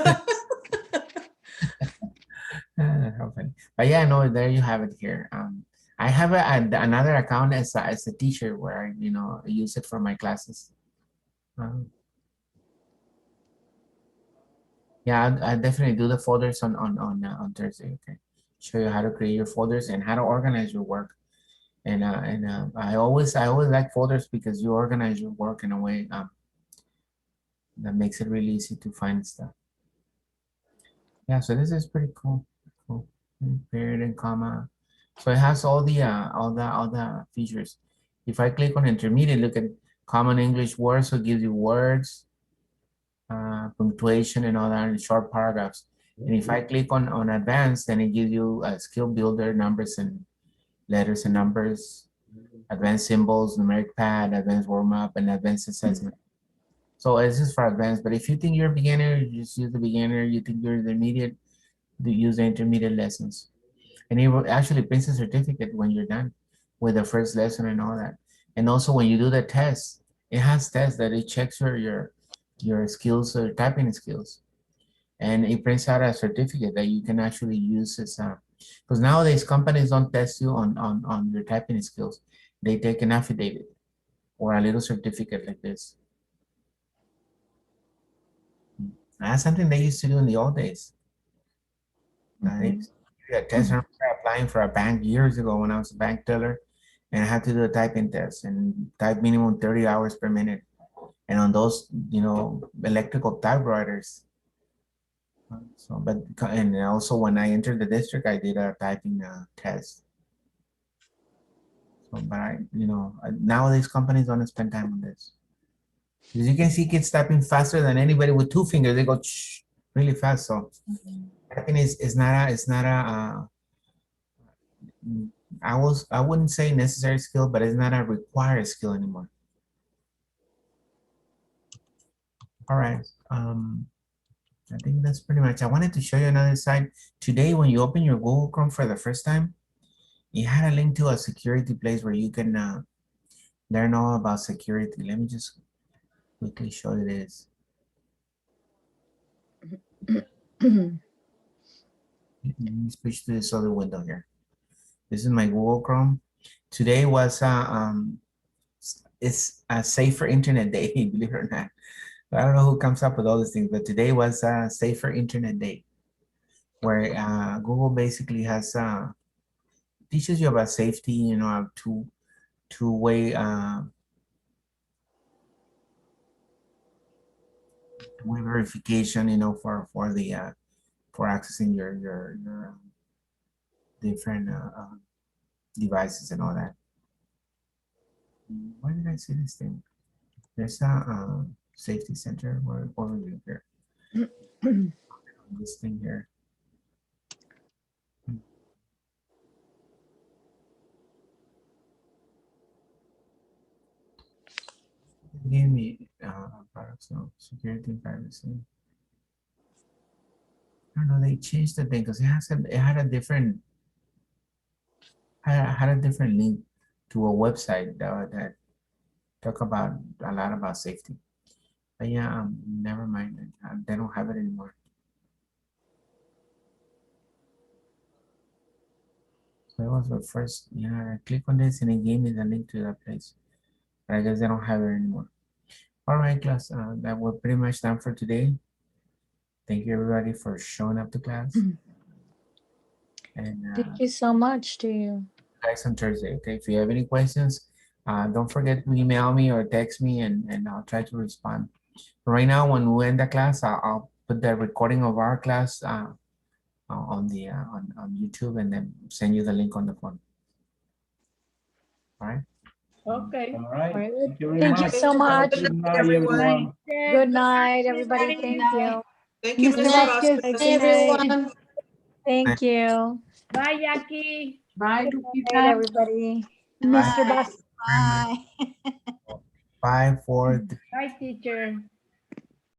How funny. But yeah, no, there you have it here. I have another account as a teacher where I use it for my classes. Yeah, I definitely do the folders on Thursday. Okay, show you how to create your folders and how to organize your work. And I always like folders because you organize your work in a way. That makes it really easy to find stuff. Yeah, so this is pretty cool. Cool. Period and comma. So it has all the features. If I click on intermediate, look at common English words, so it gives you words, punctuation and all that in short paragraphs. And if I click on advanced, then it gives you a skill builder, numbers and letters and numbers, advanced symbols, numeric pad, advanced warm-up, and advanced assessment. So this is for advanced, but if you think you're a beginner, you just use the beginner. You think you're intermediate, use the intermediate lessons. And it will actually prints a certificate when you're done with the first lesson and all that. And also when you do the test, it has tests that it checks your skills or typing skills. And it prints out a certificate that you can actually use as a, because nowadays companies don't test you on your typing skills. They take an affidavit or a little certificate like this. That's something they used to do in the old days. I test applying for a bank years ago when I was a bank teller, and I had to do a typing test and type minimum 30 hours per minute. And on those, electrical typewriters. So, but, and also when I entered the district, I did a typing test. So, but nowadays companies don't spend time on this. Because you can see kids typing faster than anybody with 2 fingers. They go really fast. So typing is not a I wouldn't say necessary skill, but it's not a required skill anymore. All right. I think that's pretty much. I wanted to show you another site. Today, when you open your Google Chrome for the first time, it had a link to a security place where you can learn all about security. Let me just quickly show you this. Let me switch to this other window here. This is my Google Chrome. Today was it's a safer internet day, believe it or not. I don't know who comes up with all these things, but today was a safer internet day, where Google basically has teaches you about safety, two-way verification, for accessing your different devices and all that. Why did I see this thing? There's a safety center overview here. This thing here. It gave me products, no security and privacy. I don't know, they changed the thing because it had a different link to a website that talk about a lot about safety. But yeah, never mind. They don't have it anymore. So it was the first, I click on this and it gave me the link to that place. But I guess they don't have it anymore. All right, class, that we're pretty much done for today. Thank you everybody for showing up to class. And Thank you so much to you. Guys on Thursday, okay? If you have any questions, don't forget to email me or text me and I'll try to respond. Right now, when we end the class, I'll put the recording of our class on YouTube and then send you the link on the phone. All right? Okay. All right. All right. Thank you very Thank you much. so much. Good night, everyone. Good night, everybody. Thank you. Thank you, Mr. Mr. Vasquez, Vasquez. Hi, everyone. thank you. Bye, Jackie. Bye, Good night, Lupita. everybody. Bye. Mr. Vasquez. Bye. 5, 4, 3. Bye, teacher.